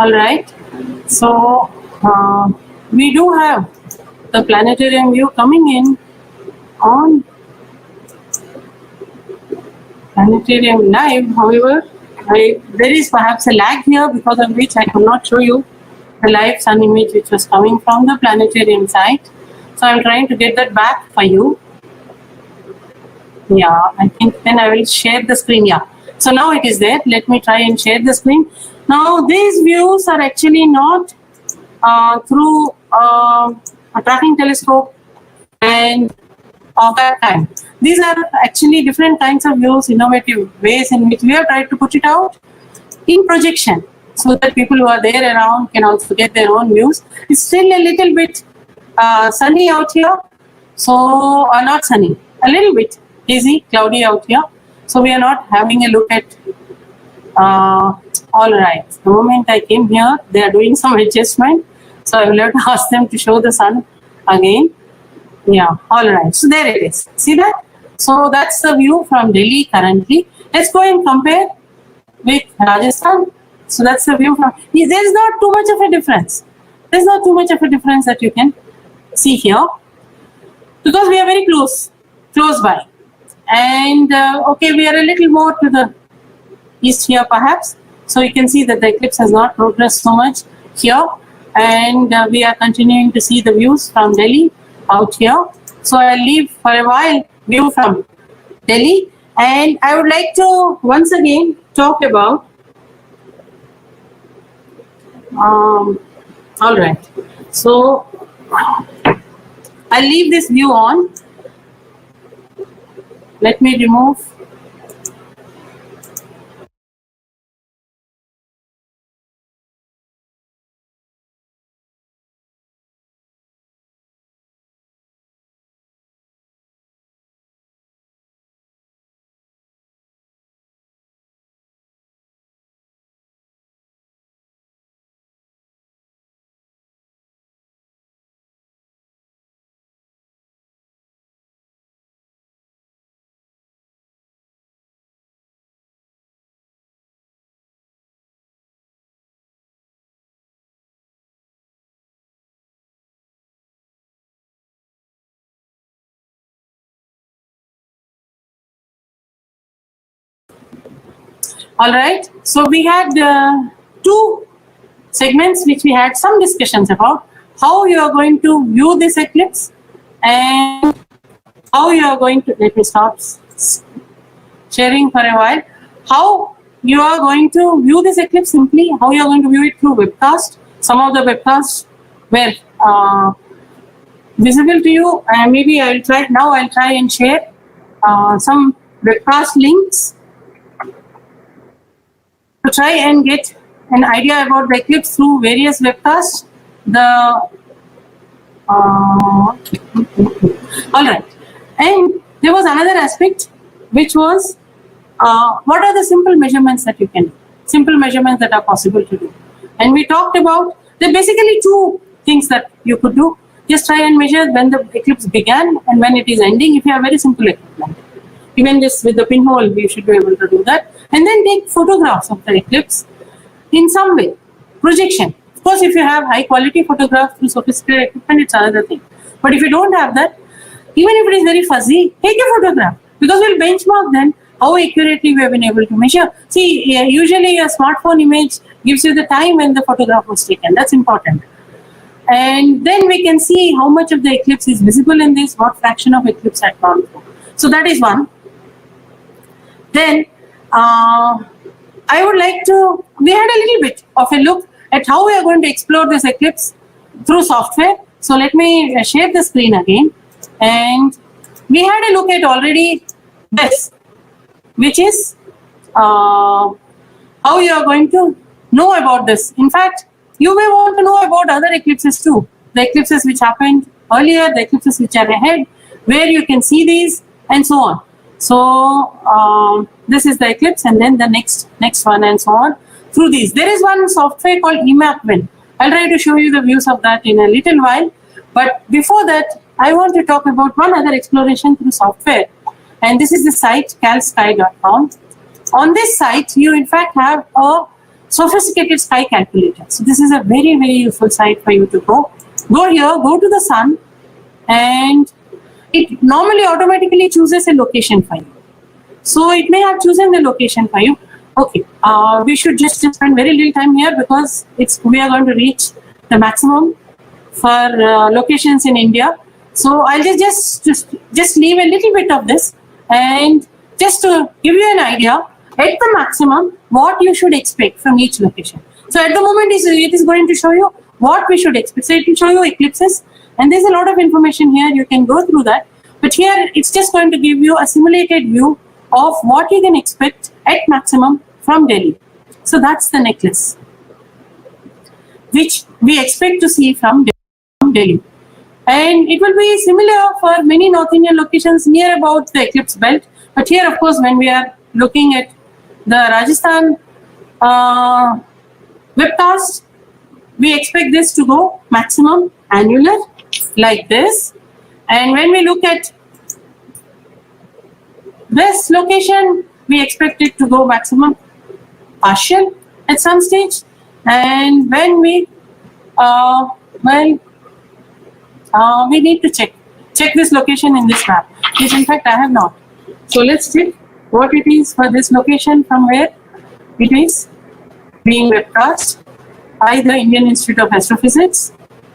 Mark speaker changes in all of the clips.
Speaker 1: All right. So we do have the planetarium view coming in on planetarium live. However, there is perhaps a lag here because of which I could not show you the live sun image which was coming from the planetarium site. So I'm trying to get that back for you. Yeah, I think then I will share the screen. Yeah. So now it is there. Let me try and share the screen. Now these views are actually not through a tracking telescope and of that time. These are actually different kinds of views, innovative ways in which we have tried to put it out in projection so that people who are there around can also get their own views. It's still a little bit sunny out here, so not sunny, a little bit hazy, cloudy out here. So we are not having a look at all right. The moment I came here, they are doing some adjustment. So I will have to ask them to show the sun again. Yeah, all right. So there it is. See that? So that's the view from Delhi currently. Let's go and compare with Rajasthan. So that's the view from. There's not too much of a difference. There's not too much of a difference that you can see here because we are very close by. And okay, we are a little more to the east here perhaps. So you can see that the eclipse has not progressed so much here. And we are continuing to see the views from Delhi out here. So I'll leave for a while view from Delhi. And I would like to once again talk about, all right. So I'll leave this view on. Let me remove. All right. So we had two segments which we had some discussions about how you are going to view this eclipse and how you are going to, let me stop sharing for a while, how you are going to view this eclipse simply, how you are going to view it through webcast. Some of the webcasts were visible to you, and maybe I'll try and share some webcast links to try and get an idea about the eclipse through various webcasts. All right. And there was another aspect which was what are the simple measurements that you can do, simple measurements that are possible to do. And we talked about there are basically two things that you could do. Just try and measure when the eclipse began and when it is ending if you have very simple equipment. Even just with the pinhole, you should be able to do that. And then take photographs of the eclipse in some way. Projection. Of course, if you have high quality photographs through sophisticated equipment, it's another thing. But if you don't have that, even if it is very fuzzy, take a photograph because we'll benchmark then how accurately we have been able to measure. See, usually a smartphone image gives you the time when the photograph was taken. That's important. And then we can see how much of the eclipse is visible in this, what fraction of eclipse had gone through. So that is one. Then I would like to, we had a little bit of a look at how we are going to explore this eclipse through software. So let me share the screen again. And we had a look at already this, which is how you are going to know about this. In fact, you may want to know about other eclipses too. The eclipses which happened earlier, the eclipses which are ahead, where you can see these and so on. So this is the eclipse and then the next one and so on through these. There is one software called EMAP-Win. I'll try to show you the views of that in a little while. But before that, I want to talk about one other exploration through software. And this is the site calsky.com. On this site, you in fact have a sophisticated sky calculator. So this is a very, very useful site for you to go. Go here, go to the sun, and it normally automatically chooses a location for you. So it may have chosen the location for you. Okay, we should just spend very little time here because we are going to reach the maximum for locations in India. So I'll just leave a little bit of this, and just to give you an idea, at the maximum, what you should expect from each location. So at the moment, it is going to show you what we should expect. So it will show you eclipses, and there's a lot of information here. You can go through that. But here, it's just going to give you a simulated view of what you can expect at maximum from Delhi. So that's the necklace, which we expect to see from Delhi. And it will be similar for many North Indian locations near about the eclipse belt. But here, of course, when we are looking at the Rajasthan webcast, we expect this to go maximum annular like this. And when we look at this location, we expect it to go maximum partial at some stage. And when we need to check this location in this map, which in fact I have not. So let's check what it is for this location from where it is being webcast by the Indian Institute of Astrophysics.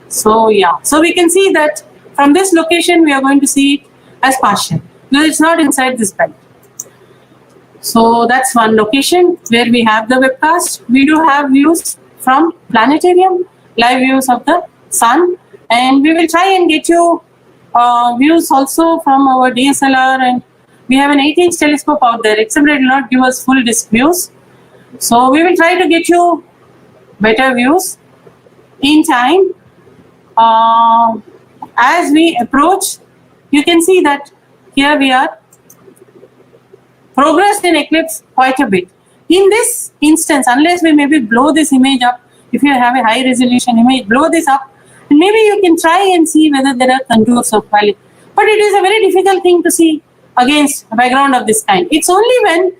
Speaker 1: So yeah, so we can see that from this location we are going to see it as partial because it's not inside this belt. So that's one location where we have the webcast. We do have views from planetarium, live views of the sun, and we will try and get you views also from our DSLR, and we have an 8-inch telescope out there, except it will not give us full disk views. So we will try to get you better views in time. As we approach, you can see that here we are progressed in eclipse quite a bit. In this instance, unless we maybe blow this image up, if you have a high resolution image, blow this up, and maybe you can try and see whether there are contours of valley. But it is a very difficult thing to see against a background of this kind. It's only when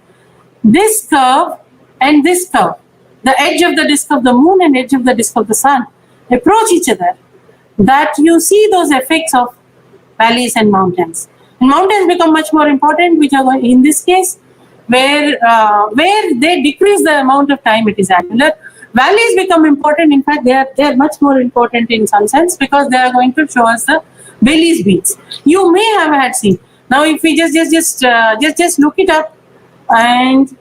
Speaker 1: this curve and this curve, the edge of the disk of the moon and edge of the disk of the sun, approach each other, that you see those effects of valleys and mountains. And mountains become much more important, which are in this case where they decrease the amount of time it is angular. Valleys become important. In fact, they are much more important in some sense because they are going to show us the Baily's beads. You may have had seen. Now, if we just look it up, and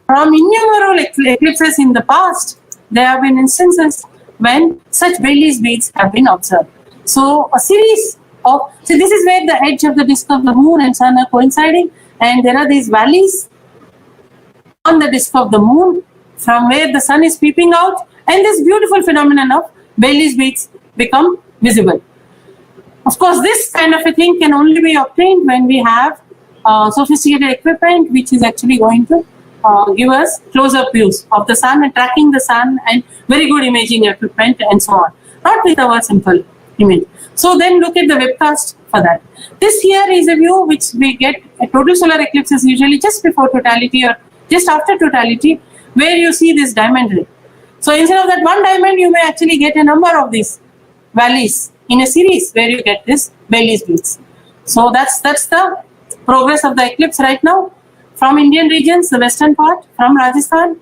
Speaker 1: from innumerable eclipses in the past, there have been instances when such Baily's beads have been observed. So a series of, so this is where the edge of the disk of the moon and sun are coinciding, and there are these valleys on the disk of the moon from where the sun is peeping out, and this beautiful phenomenon of Baily's beads become visible. Of course, this kind of a thing can only be obtained when we have sophisticated equipment which is actually going to give us close-up views of the sun and tracking the sun and very good imaging equipment and so on. Not with our simple image. So then look at the webcast for that. This here is a view which we get a total solar eclipse is usually just before totality or just after totality, where you see this diamond ring. So instead of that one diamond, you may actually get a number of these valleys in a series where you get this Baily's beads. So that's the progress of the eclipse right now. From Indian regions, the western part, from Rajasthan,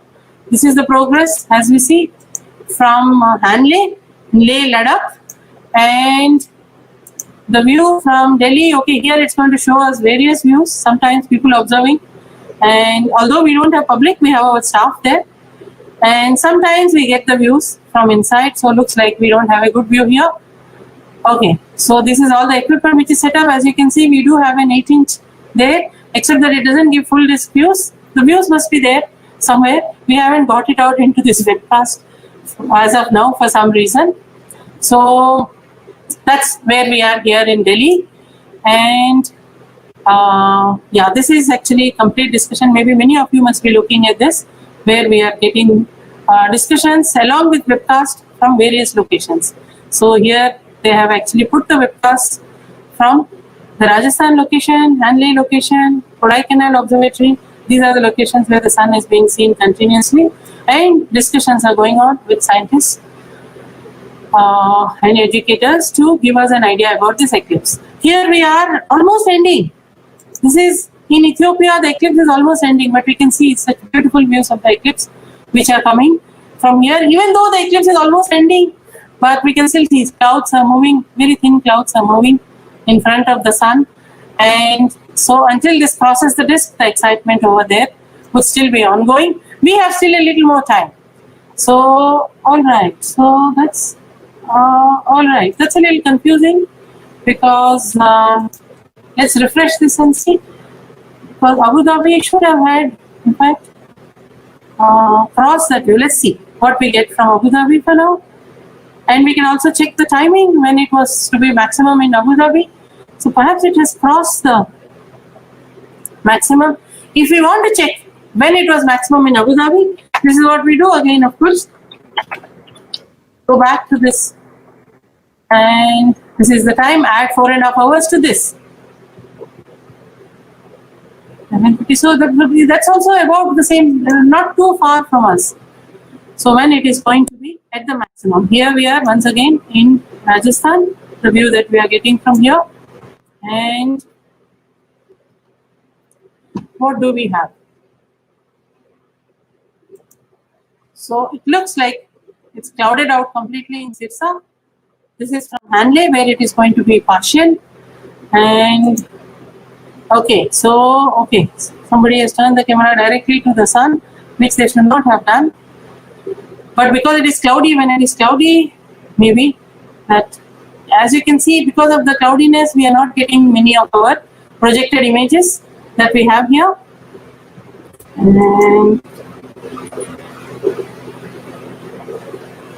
Speaker 1: this is the progress as we see from Hanle, Leh, Ladakh, and the view from Delhi. Okay, here it's going to show us various views, sometimes people observing, and although we don't have public, we have our staff there, and sometimes we get the views from inside, so looks like we don't have a good view here. Okay, so this is all the equipment which is set up. As you can see, we do have an 8-inch there, except that it doesn't give full disk views. The views must be there somewhere. We haven't got it out into this webcast as of now for some reason. So that's where we are here in Delhi. And yeah, this is actually complete discussion. Maybe many of you must be looking at this, where we are getting discussions along with webcast from various locations. So here they have actually put the webcast from the Rajasthan location, Hanle location, Kodaikanal Observatory, These are the locations where the sun is being seen continuously, and discussions are going on with scientists and educators to give us an idea about this eclipse. Here we are almost ending. This is in Ethiopia, the eclipse is almost ending, but we can see such beautiful views of the eclipse which are coming from here. Even though the eclipse is almost ending, but we can still see clouds are moving, very thin clouds are moving in front of the sun. And so until this crosses the disk, the excitement over there would still be ongoing. We have still a little more time. So, all right. So that's all right. That's a little confusing because let's refresh this and see. Because Abu Dhabi should have had, in fact, cross that view. Let's see what we get from Abu Dhabi for now. And we can also check the timing when it was to be maximum in Abu Dhabi. So perhaps it has crossed the maximum. If we want to check when it was maximum in Abu Dhabi, this is what we do again, of course. Go back to this. And this is the time, add 4.5 hours to this. So that's also about the same, not too far from us. So when it is going to be at the maximum. Here we are once again in Rajasthan, the view that we are getting from here. And what do we have? So it looks like it's clouded out completely in Sirsa. This is from Hanle where it is going to be partial. And okay, somebody has turned the camera directly to the sun, which they should not have done. But because it is cloudy, when it is cloudy, maybe that, as you can see, because of the cloudiness, we are not getting many of our projected images that we have here. And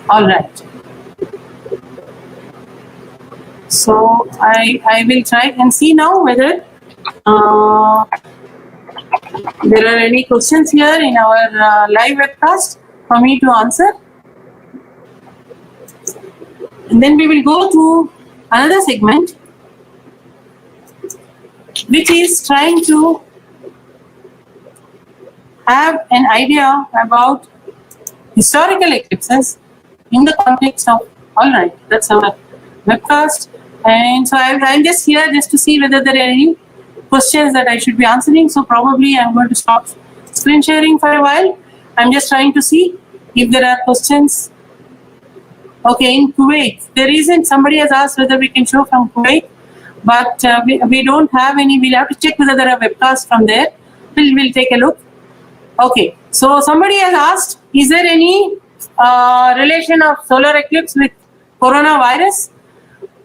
Speaker 1: all right. So I will try and see now whether there are any questions here in our live webcast for me to answer. And then we will go to another segment, which is trying to have an idea about historical eclipses in the context of, all right, that's our webcast. And so I'm just here just to see whether there are any questions that I should be answering. So probably I'm going to stop screen sharing for a while. I'm just trying to see if there are questions. Okay, in Kuwait, there isn't. Somebody has asked whether we can show from Kuwait, but we don't have any. We'll have to check whether there are webcasts from there. We'll take a look. Okay, so somebody has asked, is there any relation of solar eclipse with coronavirus?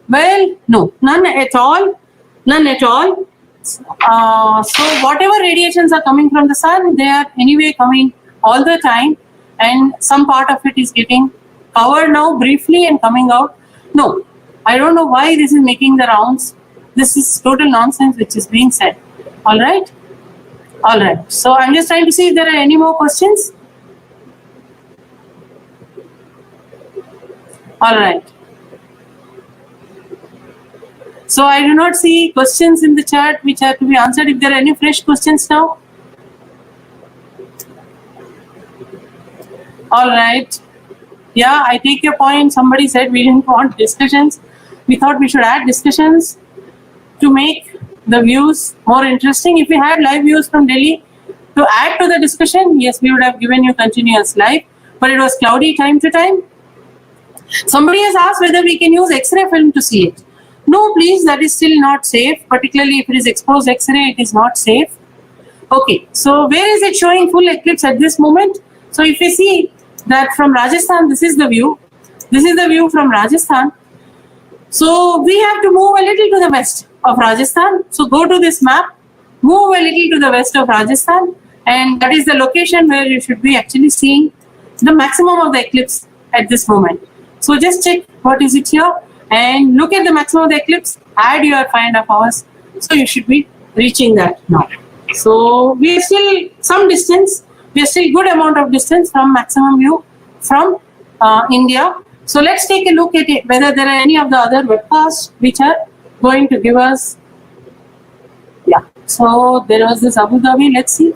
Speaker 1: Well, no, none at all. None at all. So whatever radiations are coming from the sun, they are anyway coming all the time, and some part of it is getting covered now briefly and coming out. No, I don't know why this is making the rounds. This is total nonsense which is being said. All right. All right. So I'm just trying to see if there are any more questions. All right. So I do not see questions in the chat which have to be answered. If there are any fresh questions now. All right. Yeah, I take your point. Somebody said we didn't want discussions. We thought we should add discussions to make the views more interesting. If we had live views from Delhi to add to the discussion, yes, we would have given you continuous live, but it was cloudy time to time. Somebody has asked whether we can use X-ray film to see it. No, please, that is still not safe, particularly if it is exposed X-ray, it is not safe. Okay, so where is it showing full eclipse at this moment? So if you see that from Rajasthan, this is the view. This is the view from Rajasthan. So we have to move a little to the west of Rajasthan. So go to this map, move a little to the west of Rajasthan, and that is the location where you should be actually seeing the maximum of the eclipse at this moment. So just check what is it here and look at the maximum of the eclipse, add your 5.5 hours. So you should be reaching that now. So we are still some distance, we are still good amount of distance from maximum view from India. So let's take a look at it, whether there are any of the other webcasts which are going to give us. Yeah, so there was this Abu Dhabi, let's see.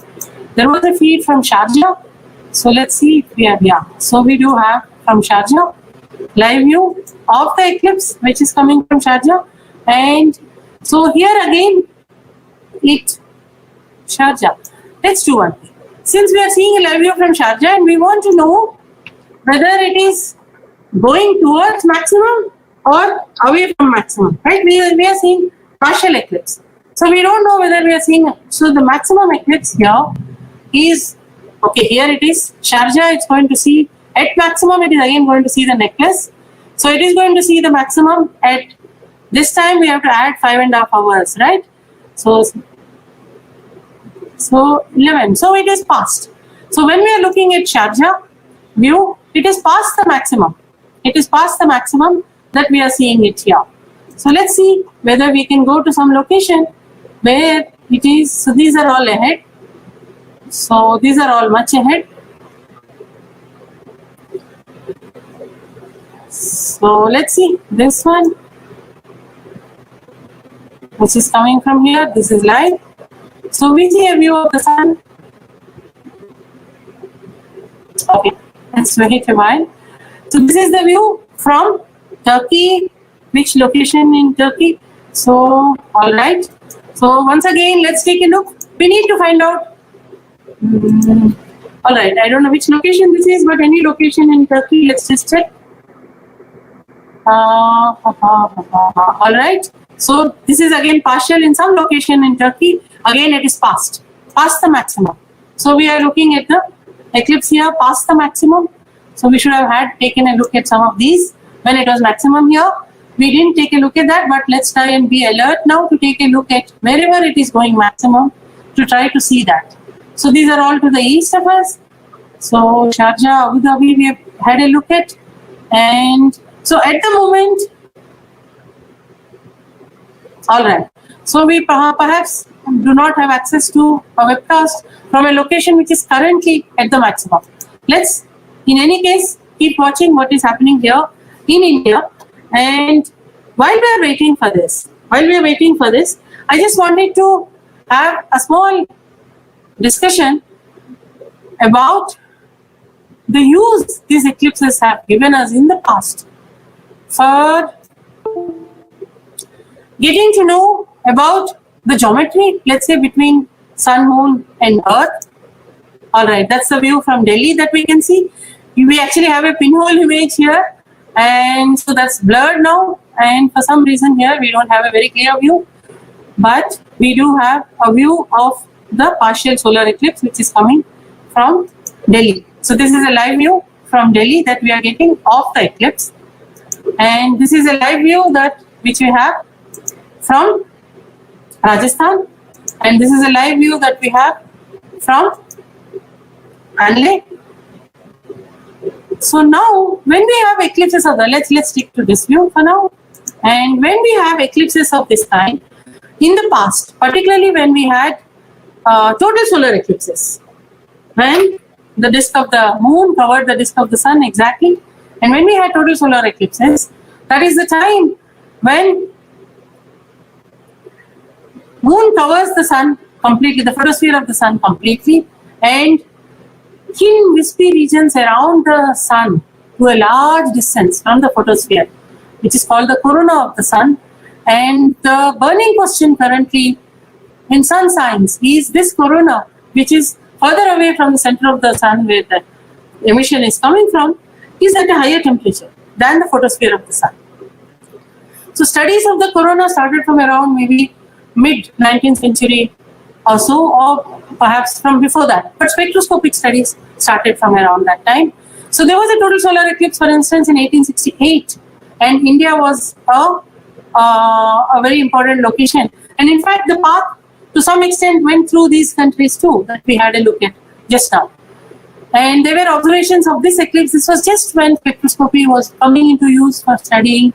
Speaker 1: There was a feed from Sharjah. So let's see if we have, yeah. So we do have from Sharjah, live view of the eclipse, which is coming from Sharjah. And so here again, Sharjah. Let's do one thing. Since we are seeing a live view from Sharjah and we want to know whether it is going towards maximum or away from maximum, right? We are seeing partial eclipse. So we don't know whether we are seeing, so the maximum eclipse here is, okay, here it is, Sharjah, it's going to see, at maximum it is again going to see the necklace. So it is going to see the maximum at, this time we have to add 5.5 hours, right? So 11, so it is past. So when we are looking at Sharjah view, it is past the maximum. It is past the maximum that we are seeing it here. So let's see whether we can go to some location where it is, so these are all ahead. So these are all much ahead. So let's see this one, which is coming from here. This is live. So we see a view of the sun. Okay, let's wait a while. So this is the view from Turkey. Which location in Turkey? So, all right. So once again, let's take a look. We need to find out. All right, I don't know which location this is, but any location in Turkey, let's just check. All right. So this is again partial in some location in Turkey. Again, it is past the maximum. So we are looking at the eclipse here past the maximum. So we should have taken a look at some of these when it was maximum here. We didn't take a look at that, but let's try and be alert now to take a look at wherever it is going maximum to try to see that. So these are all to the east of us. So Sharjah, Abu Dhabi, we have had a look at. And so at the moment, all right. So we perhaps do not have access to a webcast from a location which is currently at the maximum. Let's, in any case, keep watching what is happening here in India. And while we are waiting for this, I just wanted to have a small discussion about the use these eclipses have given us in the past for getting to know about the geometry, let's say between sun, moon and earth. All right, that's the view from Delhi that we can see. We actually have a pinhole image here, and so that's blurred now, and for some reason here we don't have a very clear view, but we do have a view of the partial solar eclipse which is coming from Delhi. So this is a live view from Delhi that we are getting of the eclipse, and this is a live view which we have from Rajasthan, and this is a live view that we have from Anle. So now when we have eclipses of the, let's stick to this view for now, and when we have eclipses of this kind in the past, particularly when we had total solar eclipses, when the disk of the moon covered the disk of the sun exactly, and when we had total solar eclipses, that is the time when moon covers the sun completely, the photosphere of the sun completely, and thin wispy regions around the sun to a large distance from the photosphere, which is called the corona of the sun. And the burning question currently in sun science is this corona, which is further away from the center of the sun where the emission is coming from, is at a higher temperature than the photosphere of the sun. So studies of the corona started from around maybe mid-19th century or so, or perhaps from before that. But spectroscopic studies started from around that time. So there was a total solar eclipse, for instance, in 1868, and India was a very important location. And in fact, the path to some extent went through these countries too, that we had a look at just now. And there were observations of this eclipse. This was just when spectroscopy was coming into use for studying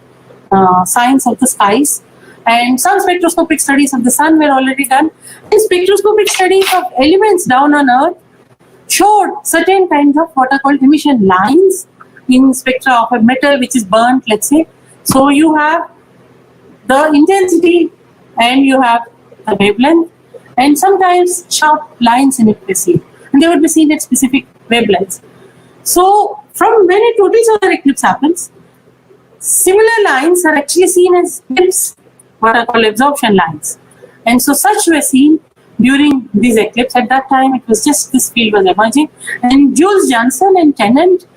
Speaker 1: science of the skies. And some spectroscopic studies of the sun were already done. And spectroscopic studies of elements down on Earth showed certain kinds of what are called emission lines in spectra of a metal which is burnt, let's say. So you have the intensity and you have the wavelength. and sometimes sharp lines in it were seen, and they would be seen at specific wavelengths. So, from when a total solar eclipse happens, similar lines are actually seen as blips, what are called absorption lines. And so such were seen during these eclipses. At that time, it was just this field was emerging. And Jules Janssen and Tennant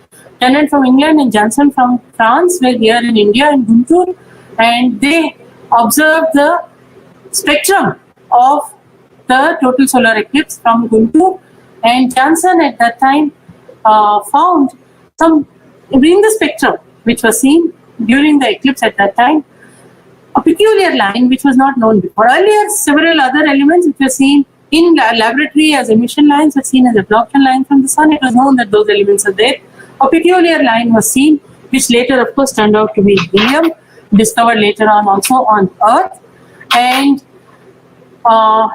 Speaker 1: from England and Janssen from France were here in India in Guntur, and they observed the spectrum of the total solar eclipse from Guntur. And Janssen at that time found some in the spectrum which was seen during the eclipse at that time, a peculiar line which was not known before. Earlier, several other elements which were seen in laboratory as emission lines were seen as absorption lines from the sun. It was known that those elements are there. A peculiar line was seen, which later, of course, turned out to be helium, discovered later on also on Earth. And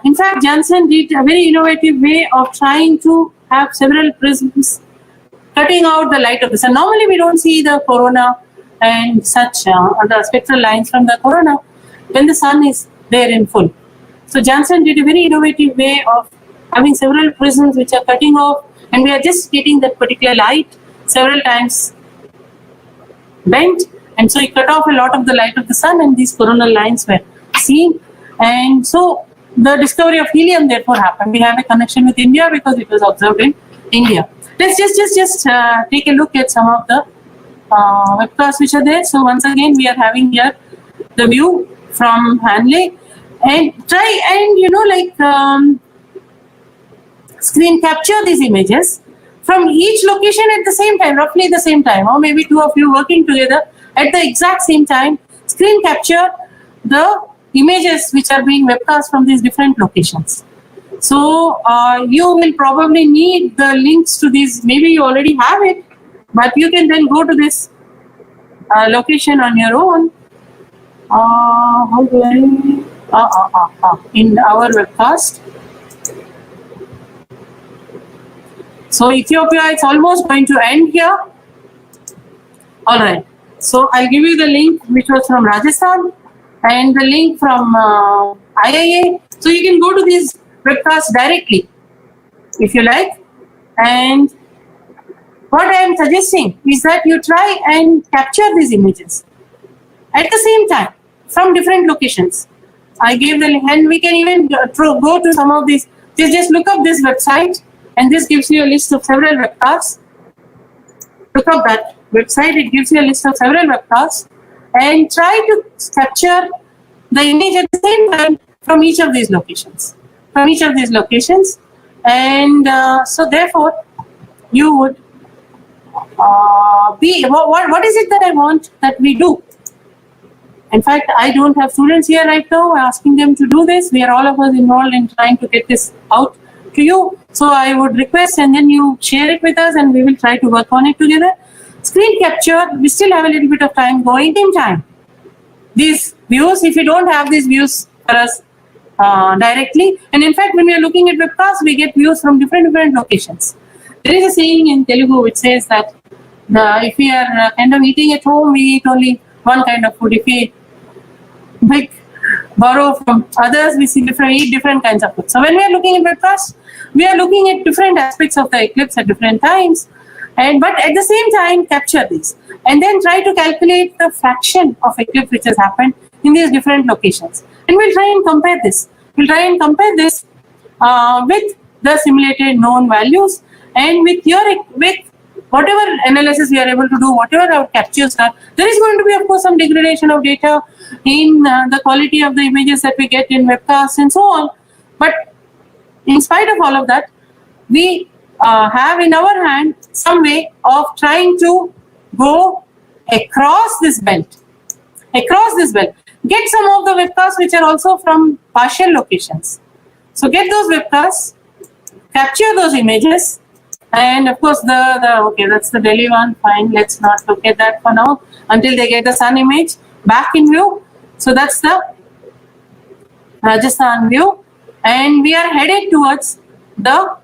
Speaker 1: in fact, Janssen did a very innovative way of trying to have several prisms cutting out the light of the sun. Normally, we don't see the corona and such the spectral lines from the corona when the sun is there in full. So Janssen did a very innovative way of having several prisms which are cutting off, and we are just getting that particular light several times bent, and so he cut off a lot of the light of the sun, and these coronal lines were seen. And so the discovery of helium therefore happened. We have a connection with India because it was observed in India. Let's just take a look at some of the webcasts which are there. So once again, we are having here the view from Hanley, and try and screen capture these images from each location at the same time, roughly the same time, or maybe two of you working together at the exact same time. Screen capture the images which are being webcast from these different locations. So you will probably need the links to these. Maybe you already have it, but you can then go to this location on your own. How do I? In our webcast. So Ethiopia, it's almost going to end here. All right. So I'll give you the link which was from Rajasthan and the link from IIA. So you can go to these webcasts directly if you like. And what I am suggesting is that you try and capture these images at the same time from different locations. I gave the link, and we can even go to some of these. Just look up this website, and this gives you a list of several webcasts. Look up that website, it gives you a list of several webcasts, and try to capture the image at the same time from each of these locations. And so therefore, you would what is it that I want that we do? In fact, I don't have students here right now asking them to do this. We are all of us involved in trying to get this out to you. So I would request, and then you share it with us, and we will try to work on it together. Screen capture, we still have a little bit of time going. Same time, these views, if you don't have these views for us directly, and in fact, when we are looking at webcasts, we get views from different locations. There is a saying in Telugu which says that if we are kind of eating at home, we eat only one kind of food. If we borrow from others, we eat different kinds of food. So when we are looking at webcasts, we are looking at different aspects of the eclipse at different times, but at the same time with these, and then try to calculate the fraction of eclipse which has happened in these different locations. And we'll try and compare this. With the simulated known values, and with whatever analysis we are able to do, whatever our captures are. There is going to be, of course, some degradation of data in the quality of the images that we get in webcasts and so on. But in spite of all of that, we have in our hand some way of trying to go across this belt. Get some of the webcasts which are also from partial locations. So get those webcasts, capture those images, and of course okay, that's the Delhi one. Fine, let's not look at that for now until they get the sun image back in view. So that's the Rajasthan view, and we are headed towards the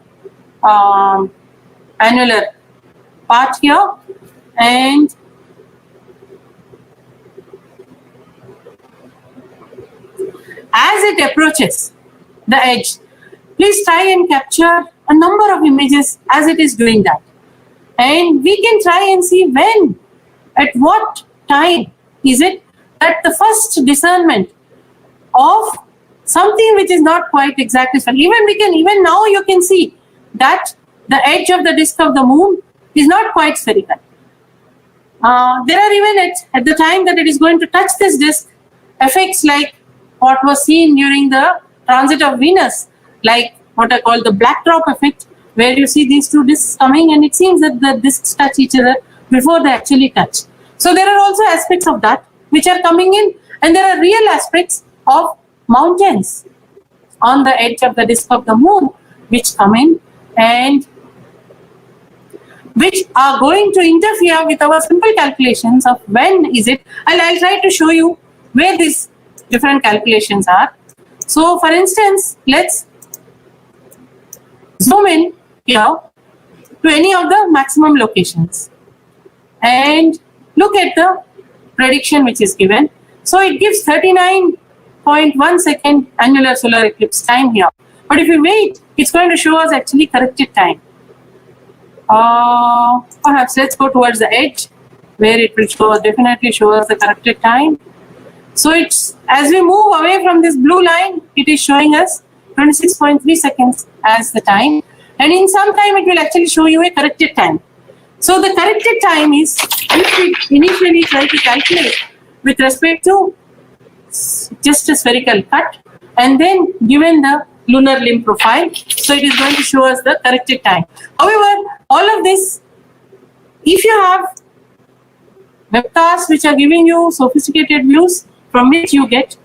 Speaker 1: annular part here, and as it approaches the edge, please try and capture a number of images as it is doing that. And we can try and see when, at what time is it that the first discernment of something which is not quite exactly spherical. Even now you can see that the edge of the disk of the moon is not quite spherical. There are even at the time that it is going to touch this disk, effects like what was seen during the transit of Venus, like what I call the black drop effect, where you see these two disks coming and it seems that the disks touch each other before they actually touch. So there are also aspects of that which are coming in, and there are real aspects of mountains on the edge of the disk of the moon which come in and which are going to interfere with our simple calculations of when is it. And I'll try to show you where these different calculations are. So for instance, let's zoom in here to any of the maximum locations and look at the prediction which is given. So it gives 39.1 second annular solar eclipse time here. But if you wait, it's going to show us actually corrected time. Perhaps let's go towards the edge where it will definitely show us the corrected time. So it's, as we move away from this blue line, it is showing us 26.3 seconds as the time, and in some time it will actually show you a corrected time. So the corrected time is, if we initially try to calculate with respect to just a spherical cut and then given the lunar limb profile, so it is going to show us the corrected time. However, all of this, if you have webcasts which are giving you sophisticated views from which you get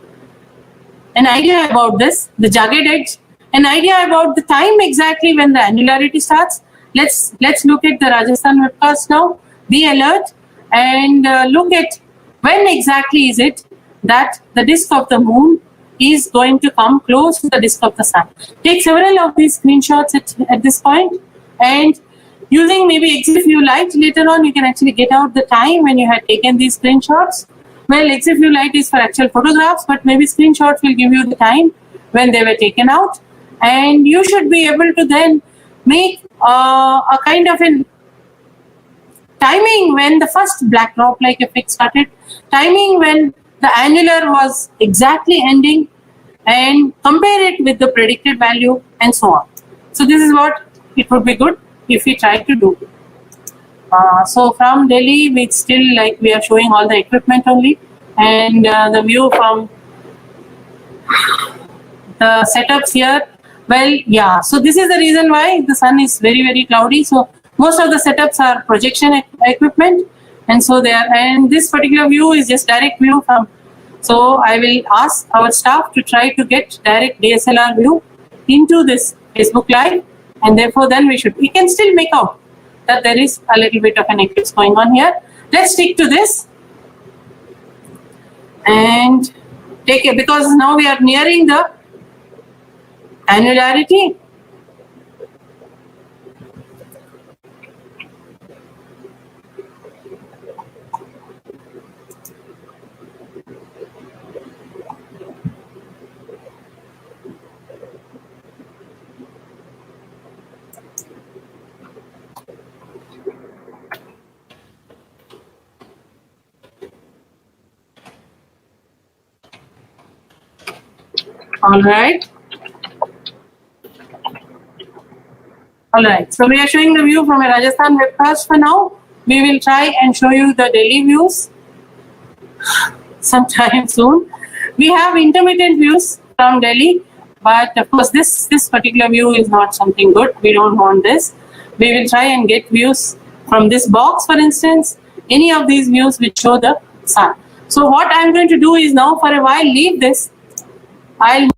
Speaker 1: an idea about this, the jagged edge, an idea about the time exactly when the annularity starts. Let's look at the Rajasthan webcast now. Be alert and look at when exactly is it that the disk of the moon is going to come close to the disk of the sun. Take several of these screenshots at this point, and using maybe ExifView Lite later on, you can actually get out the time when you had taken these screenshots. Well, ExifView Lite is for actual photographs, but maybe screenshots will give you the time when they were taken out, and you should be able to then make a kind of an timing when the first black drop like effect started, timing when the annular was exactly ending, and compare it with the predicted value and so on. So this is what it would be good if we try to do. So from Delhi, we are showing all the equipment only, and the view from the setups here. Well, yeah, so this is the reason why the sun is very, very cloudy. So most of the setups are projection equipment, and so they are, and this particular view is just direct view from. So I will ask our staff to try to get direct DSLR view into this Facebook Live, and therefore then we can still make out that there is a little bit of an eclipse going on here. Let's stick to this and take it, because now we are nearing the annularity. All right. All right. So we are showing the view from a Rajasthan webcast for now. We will try and show you the Delhi views sometime soon. We have intermittent views from Delhi, but of course this particular view is not something good. We don't want this. We will try and get views from this box, for instance, any of these views which show the sun. So what I'm going to do is now for a while leave this. I'll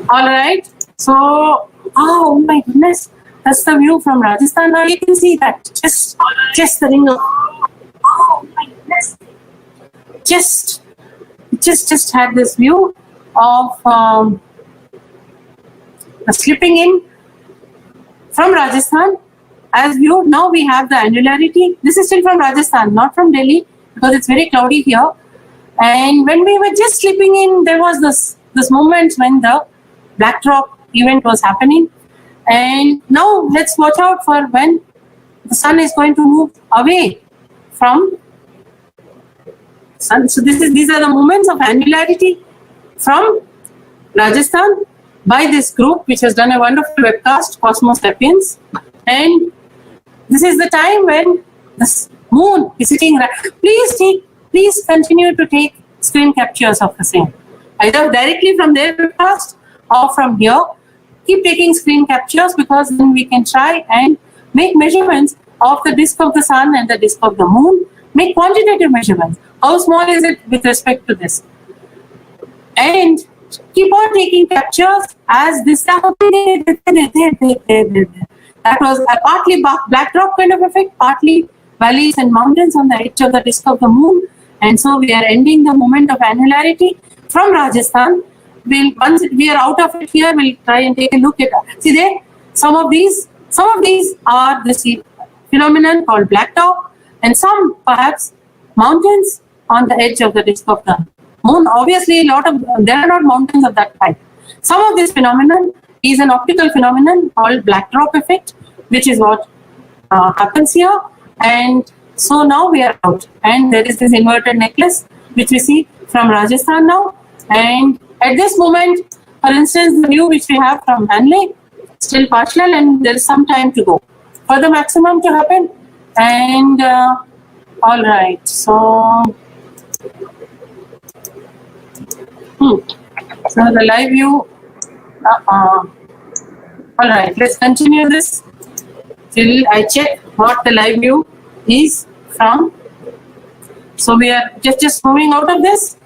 Speaker 1: All right. So, oh my goodness, that's the view from Rajasthan. Now you can see that just the ring of. Oh my goodness. Just had this view of slipping in from Rajasthan as view. Now we have the annularity. This is still from Rajasthan, not from Delhi, because it's very cloudy here. And when we were just slipping in, there was this moment when the black drop event was happening. And now let's watch out for when the sun is going to move away from sun. So these are the moments of annularity from Rajasthan by this group, which has done a wonderful webcast, Cosmos Sapiens. And this is the time when the moon is sitting. Please continue to take screen captures of the same, either directly from their webcast or from here. Keep taking screen captures, because then we can try and make measurements of the disk of the sun and the disk of the moon. Make quantitative measurements. How small is it with respect to this? And keep on taking captures as this that was a partly black drop kind of effect, partly valleys and mountains on the edge of the disk of the moon. And so we are ending the moment of annularity from Rajasthan. Once we are out of it here, we'll try and take a look at it. See there, some of these are the phenomenon called black top, and some perhaps mountains on the edge of the disk of the moon. Obviously, there are not mountains of that type. Some of this phenomenon is an optical phenomenon called black drop effect, which is what happens here. And so now we are out, and there is this inverted necklace which we see from Rajasthan now. And at this moment, for instance, the view which we have from Hanley, still partial, and there is some time to go for the maximum to happen. And all right, so so the live view. All right, let's continue this till I check what the live view is from. So we are just moving out of this.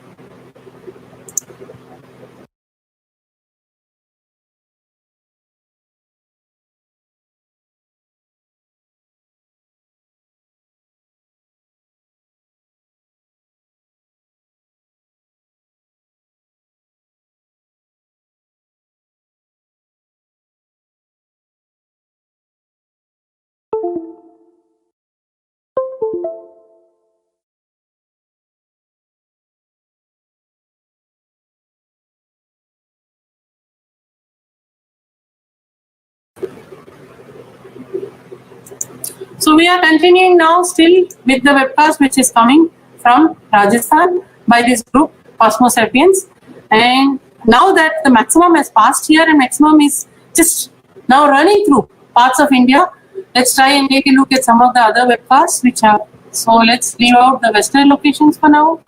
Speaker 1: So we are continuing now still with the webcast which is coming from Rajasthan by this group, Cosmos Sapiens. And now that the maximum has passed here and maximum is just now running through parts of India, let's try and take a look at some of the other webcasts which have. So let's leave out the Western locations for now.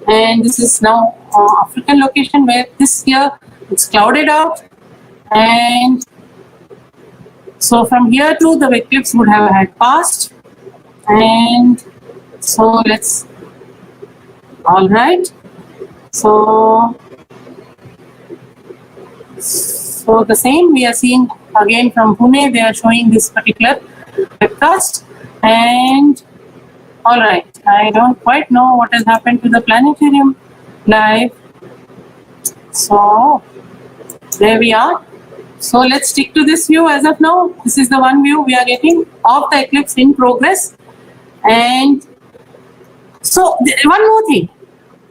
Speaker 1: And this is now African location where this year it's clouded out. And so from here to the eclipse would have had passed. And so let's, all right. So the same we are seeing again from Pune, they are showing this particular webcast. And all right, I don't quite know what has happened to the planetarium live. So there we are. So let's stick to this view as of now. This is the one view we are getting of the eclipse in progress. And so one more thing.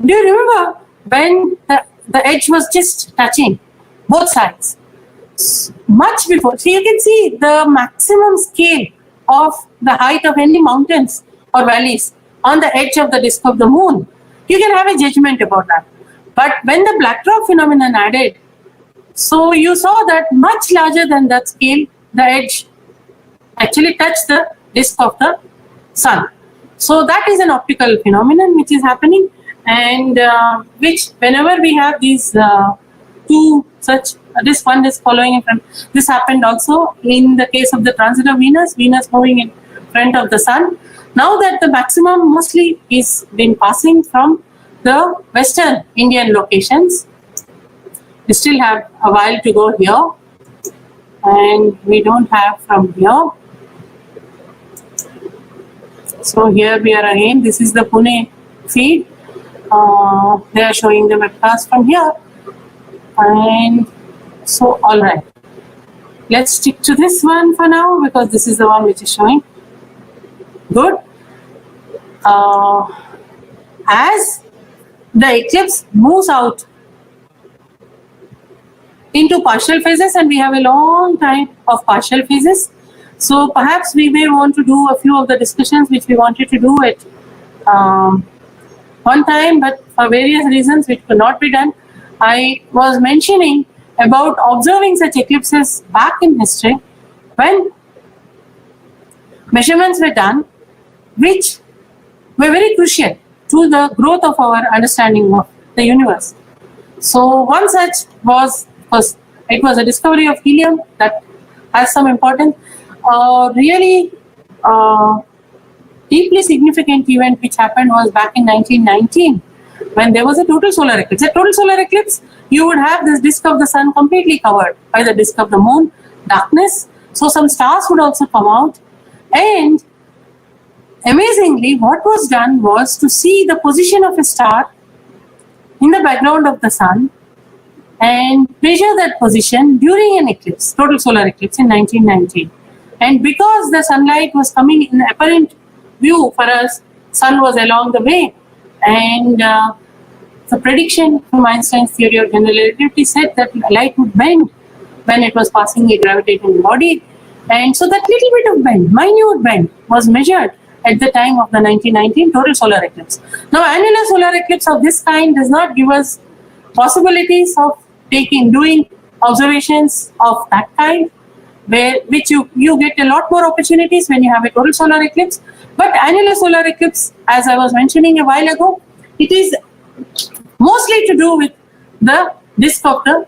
Speaker 1: Do you remember when the edge was just touching both sides? Much before. So you can see the maximum scale of the height of any mountains or valleys on the edge of the disk of the moon. You can have a judgment about that. But when the black drop phenomenon added, so you saw that much larger than that scale, the edge actually touched the disk of the sun. So that is an optical phenomenon which is happening, and which whenever we have these two such, this one is following in front. This happened also in the case of the transit of Venus moving in front of the sun. Now that the maximum mostly is been passing from the western Indian locations. We still have a while to go here, and we don't have from here. So here we are again. This is the Pune feed. They are showing the webcast from here, and so all right. Let's stick to this one for now because this is the one which is showing. Good. As the eclipse moves out into partial phases, and we have a long time of partial phases, so perhaps we may want to do a few of the discussions which we wanted to do at one time, but for various reasons which could not be done. I was mentioning about observing such eclipses back in history when measurements were done which were very crucial to the growth of our understanding of the universe. So one such was a discovery of helium that has some importance. Really deeply significant event which happened was back in 1919 when there was a total solar eclipse. A total solar eclipse, you would have this disk of the sun completely covered by the disk of the moon, darkness. So some stars would also come out, and amazingly, what was done was to see the position of a star in the background of the sun and measure that position during an eclipse, total solar eclipse in 1919. And because the sunlight was coming in apparent view for us, sun was along the way, and the prediction from Einstein's theory of general relativity said that light would bend when it was passing a gravitating body. And so that little bit of bend, minute bend, was measured at the time of the 1919 total solar eclipse. Now, annular solar eclipse of this kind does not give us possibilities of doing observations of that kind, which you get a lot more opportunities when you have a total solar eclipse. But annular solar eclipse, as I was mentioning a while ago, it is mostly to do with the disk of the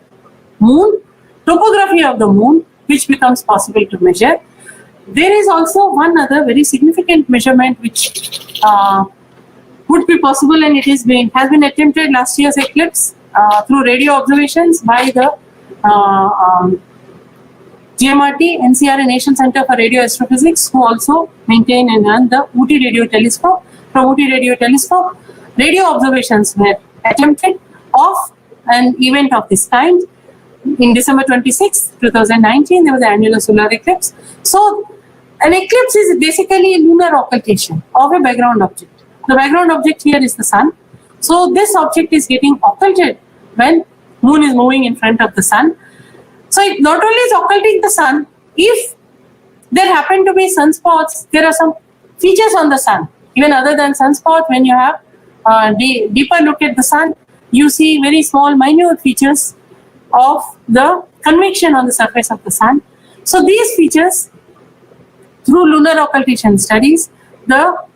Speaker 1: moon, topography of the moon, which becomes possible to measure. There is also one other very significant measurement which would be possible, and it has been attempted last year's eclipse through radio observations by the GMRT, NCRA National Center for Radio Astrophysics, who also maintain and run the Ooty Radio Telescope. From Ooty Radio Telescope, radio observations were attempted of an event of this kind. In December 26, 2019, there was an annular solar eclipse. So, an eclipse is basically a lunar occultation of a background object. The background object here is the sun. So, this object is getting occulted when moon is moving in front of the sun. So, it not only is occulting the sun, if there happen to be sunspots, there are some features on the sun. Even other than sunspot, when you have a deeper look at the sun, you see very small, minute features of the convection on the surface of the sun. So these features, through lunar occultation studies, it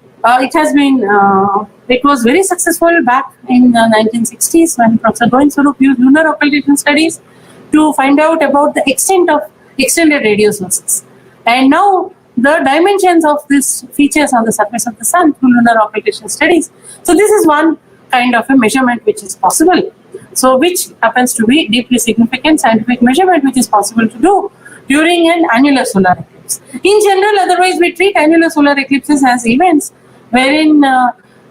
Speaker 1: was very successful back in the 1960s when Professor Govind Swarup used lunar occultation studies to find out about the extent of extended radio sources. And now the dimensions of these features on the surface of the sun through lunar occultation studies. So this is one kind of a measurement which is possible. So which happens to be deeply significant scientific measurement which is possible to do during an annular solar eclipse. In general, otherwise we treat annular solar eclipses as events wherein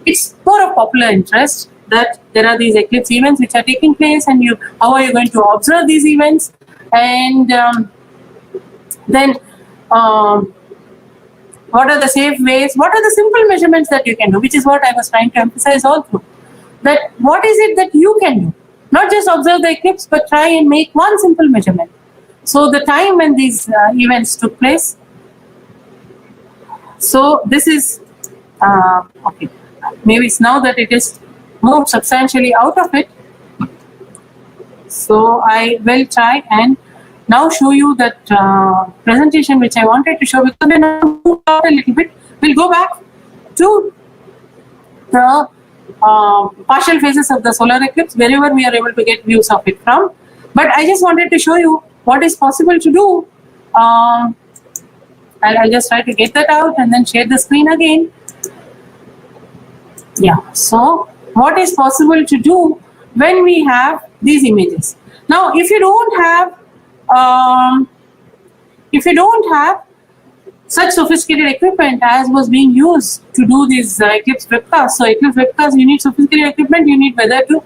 Speaker 1: it's more of popular interest that there are these eclipse events which are taking place, and how are you going to observe these events, and then what are the safe ways, what are the simple measurements that you can do, which is what I was trying to emphasize all through. That what is it that you can do? Not just observe the eclipse, but try and make one simple measurement. So the time when these events took place. So this is, okay, maybe it's now that it is moved substantially out of it. So I will try and now show you that presentation which I wanted to show, because when I move out a little bit, we'll go back to the partial phases of the solar eclipse, wherever we are able to get views of it from. But I just wanted to show you what is possible to do. I'll just try to get that out and then share the screen again. Yeah, so what is possible to do when we have these images. Now, if you don't have such sophisticated equipment as was being used to do these Eclipse webcasts, so Eclipse webcasts, you need sophisticated equipment, you need weather to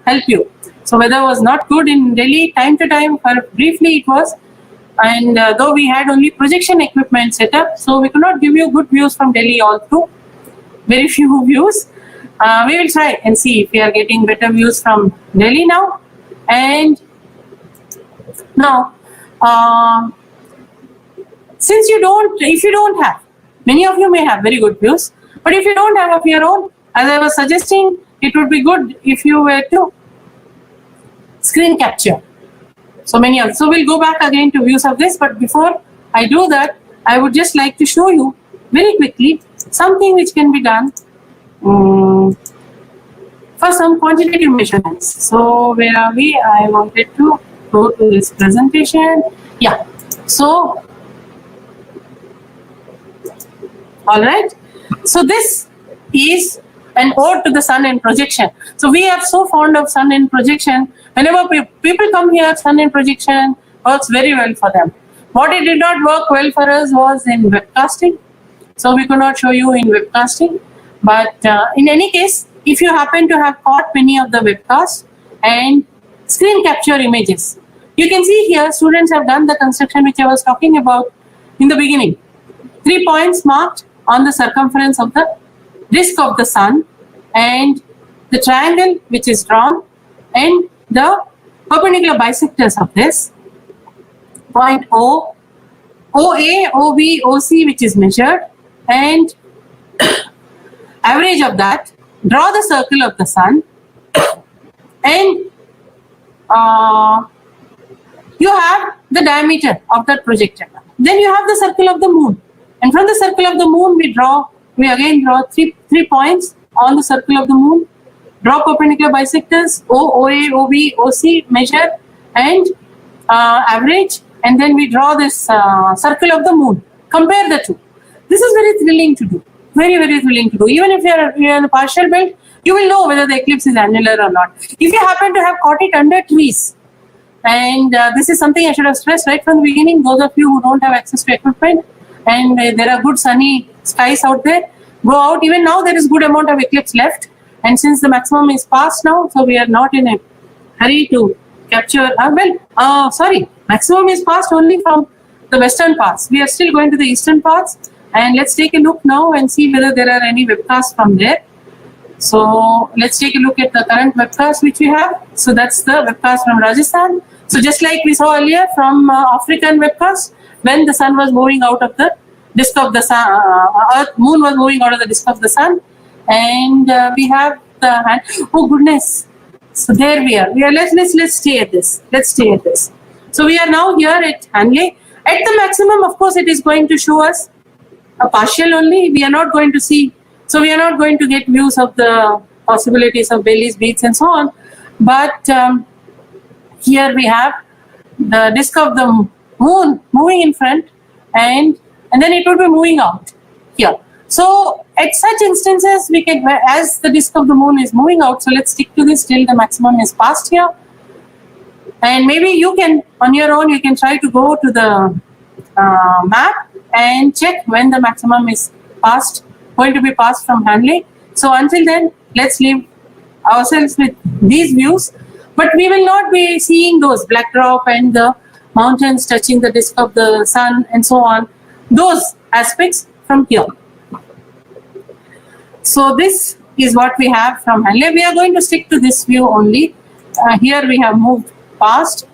Speaker 1: help you. So weather was not good in Delhi time to time, briefly it was, and though we had only projection equipment set up, so we could not give you good views from Delhi all through, very few views. We will try and see if we are getting better views from Delhi now. And now, since if you don't have, many of you may have very good views, but if you don't have of your own, as I was suggesting, it would be good if you were to screen capture. So we'll go back again to views of this, but before I do that, I would just like to show you very quickly something which can be done for some quantitative measurements. So where are we? I wanted to go to this presentation. Yeah. So, all right. So this is an ode to the sun in projection. So we are so fond of sun in projection. Whenever people come here, sun in projection works very well for them. What it did not work well for us was in webcasting. So we could not show you in webcasting. But in any case, if you happen to have caught many of the webcasts and screen capture images, you can see here students have done the construction which I was talking about in the beginning. 3 points marked on the circumference of the disk of the sun, and the triangle which is drawn, and the perpendicular bisectors of this. Point O, OA, OB, OC which is measured, and average of that. Draw the circle of the sun, and you have the diameter of that projected. Then you have the circle of the moon, and from the circle of the moon we again draw three points on the circle of the moon, draw perpendicular bisectors, O, OA, OB, OC, measure and average, and then we draw this circle of the moon. Compare the two. This is very thrilling to do. Very, very thrilling to do. Even if you're in a partial belt, you will know whether the eclipse is annular or not. If you happen to have caught it under trees, and this is something I should have stressed right from the beginning, those of you who don't have access to equipment, and there are good sunny skies out there, go out. Even now there is good amount of eclipse left, and since the maximum is past now, so we are not in a hurry to capture. Maximum is past only from the western parts. We are still going to the eastern parts, and let's take a look now and see whether there are any webcasts from there. So let's take a look at the current webcast which we have. So that's the webcast from Rajasthan. So just like we saw earlier from African webcast, when the sun was moving out of the disk of the sun, moon was moving out of the disk of the sun, and we have the hand. Oh goodness! So there we are. Let's stay at this. Let's stay at this. So we are now here at Hanley. At the maximum, of course, it is going to show us a partial only. We are not going to see. So we are not going to get views of the possibilities of Baily's beads and so on. But here we have the disk of the moon moving in front, and then it will be moving out here. So at such instances, we can, as the disk of the moon is moving out, so let's stick to this till the maximum is passed here. And maybe you can, on your own, you can try to go to the map and check when the maximum is going to be passed from Hanley. So until then, let's leave ourselves with these views. But we will not be seeing those black drop and the mountains touching the disk of the sun and so on, those aspects from here. So this is what we have from Hanley. We are going to stick to this view only. Here we have moved past,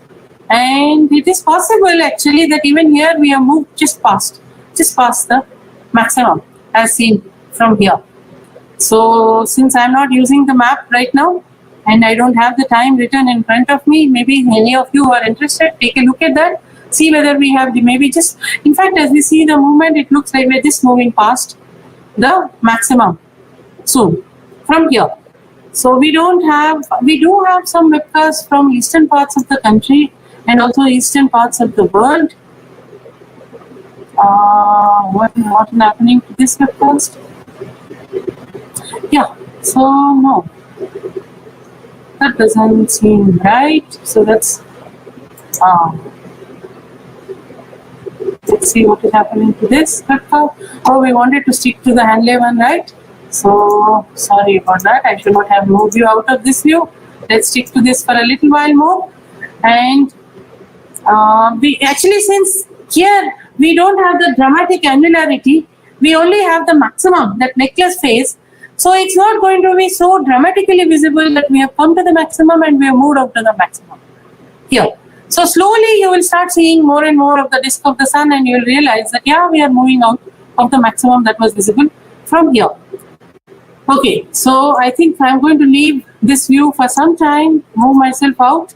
Speaker 1: and it is possible actually that even here we have moved just past the maximum as seen from here. So since I am not using the map right now and I don't have the time written in front of me, maybe any of you who are interested, take a look at that, see whether we have maybe just, in fact, as we see the movement, it looks like we're just moving past the maximum soon from here. So we do have some webcasts from eastern parts of the country and also eastern parts of the world. What is happening to this webcast? Yeah, So no, that doesn't seem right. So let's see what is happening to this. Oh, we wanted to stick to the Hanley one, right? So sorry about that. I should not have moved you out of this view. Let's stick to this for a little while more. And we actually, since here we don't have the dramatic annularity, we only have the maximum, that necklace phase. So it's not going to be so dramatically visible that we have come to the maximum and we have moved out to the maximum here. So slowly you will start seeing more and more of the disk of the sun, and you will realize that yeah, we are moving out of the maximum that was visible from here. Okay, so I think I'm going to leave this view for some time, move myself out.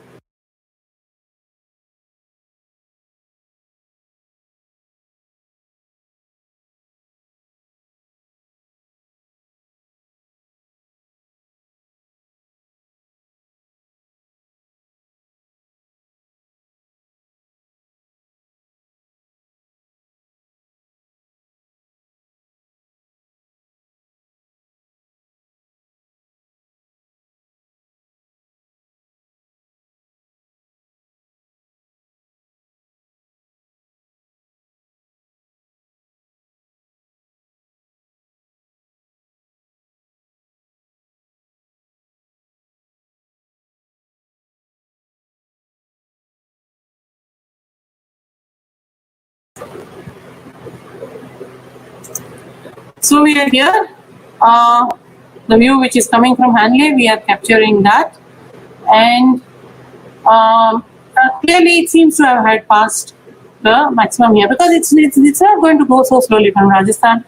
Speaker 1: So we are here, the view which is coming from Hanley, we are capturing that, and clearly it seems to have had passed the maximum here, because it's not going to go so slowly from Rajasthan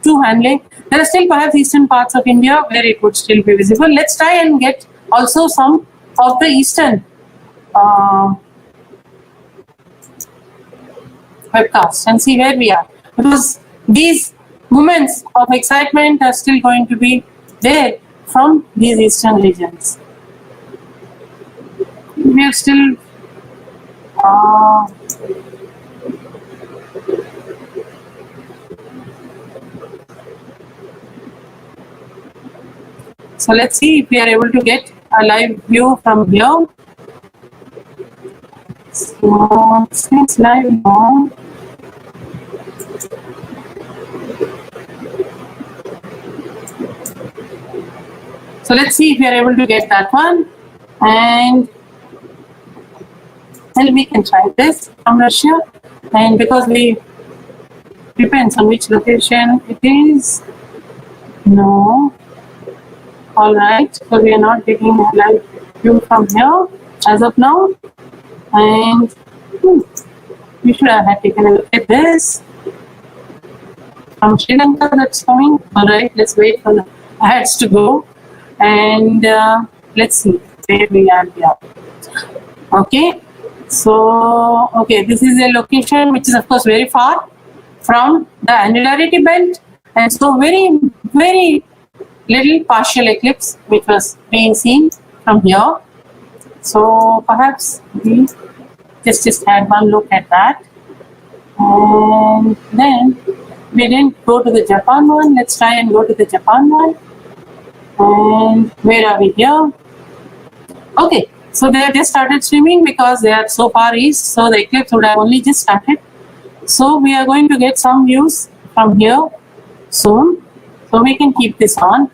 Speaker 1: to Hanley. There are still perhaps eastern parts of India where it would still be visible. Let's try and get also some of the eastern webcasts and see where we are, because these moments of excitement are still going to be there from these eastern regions. We are still so let's see if we are able to get a live view from here. So since live now, so let's see if we are able to get that one, and then we can try this from Russia. And because we depends on which location it is. No. All right. So we are not getting a live view from here as of now. And we should have had taken a look at this from Sri Lanka. That's coming. All right. Let's wait for the ads to go, and let's see where we are here. Okay. So, okay, this is a location which is of course very far from the annularity belt, and so very, very little partial eclipse which was being seen from here. So perhaps we just had one look at that, and then we didn't go to the Japan one. Let's try and go to the Japan one. And where are we here? Okay. So they have just started swimming because they are so far east, so the eclipse would have only just started. So we are going to get some views from here soon. So we can keep this on.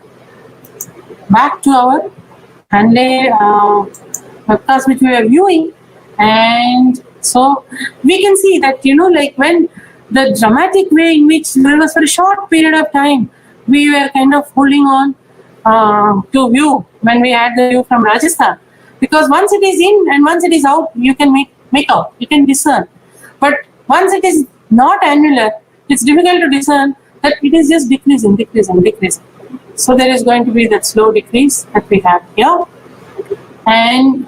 Speaker 1: Back to our Hanley webcast which we are viewing, and so we can see that, you know, like when the dramatic way in which there was for a short period of time we were kind of holding on to view when we had the view from Rajasthan. Because once it is in and once it is out, you can make out, you can discern. But once it is not annular, it's difficult to discern that it is just decreasing. So there is going to be that slow decrease that we have here. And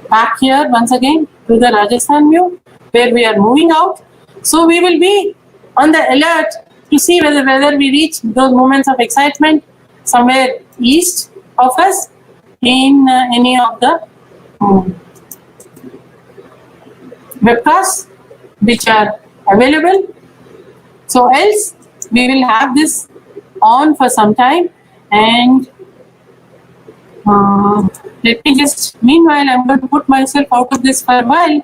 Speaker 1: back here once again to the Rajasthan view where we are moving out. So we will be on the alert to see whether we reach those moments of excitement somewhere east of us in any of the webcasts which are available. So else we will have this on for some time, and Let me just, meanwhile, I'm going to put myself out of this for a while.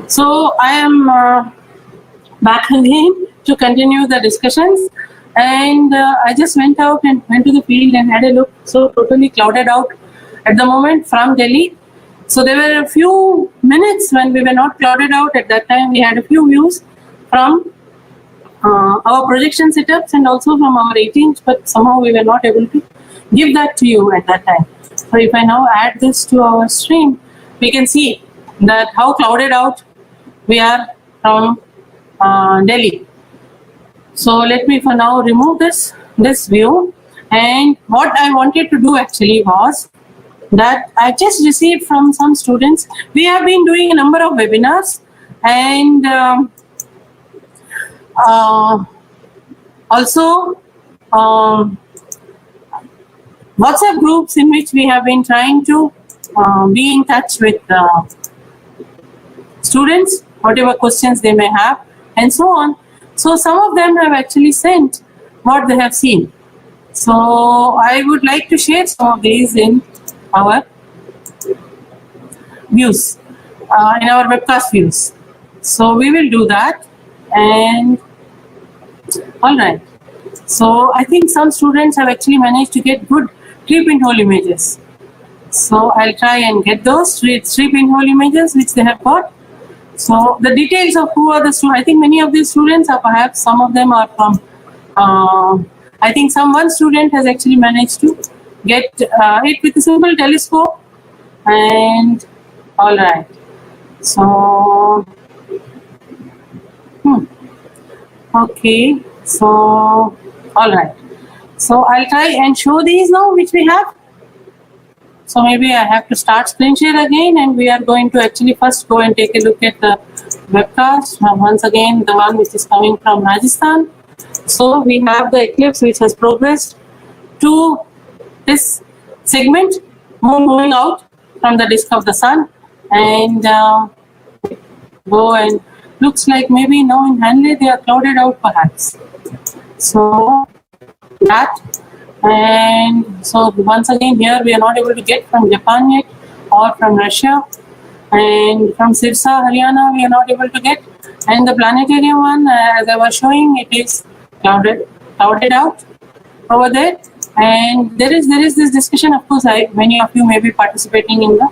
Speaker 1: So I am back again to continue the discussions, and I just went out and went to the field and had a look. So totally clouded out at the moment from Delhi. So there were a few minutes when we were not clouded out. At that time, we had a few views from our projection setups and also from our 18th, but somehow we were not able to give that to you at that time. So if I now add this to our stream, we can see that how clouded out we are from Delhi. So let me for now remove this view. And what I wanted to do actually was that I just received from some students. We have been doing a number of webinars and also WhatsApp groups in which we have been trying to be in touch with students, whatever questions they may have, and so on. So some of them have actually sent what they have seen. So I would like to share some of these in our views, in our webcast views. So we will do that. And all right. So I think some students have actually managed to get good tree pinhole images. So I'll try and get those tree pinhole images which they have got. So the details of who are the students, I think many of these students are perhaps, some of them are from, I think one student has actually managed to get it with a simple telescope. And all right. So, okay. So, all right. So I'll try and show these now which we have. So maybe I have to start screen share again, and we are going to actually first go and take a look at the webcast. Once again, the one which is coming from Rajasthan. So we have the eclipse which has progressed to this segment, moving out from the disk of the sun, and go and looks like maybe now in Hanley they are clouded out perhaps. So that, and so once again here we are not able to get from Japan yet or from Russia, and from Sirsa, Haryana we are not able to get, and the planetarium one, as I was showing, it is clouded out over there. And there is this discussion, of course, many of you may be participating in the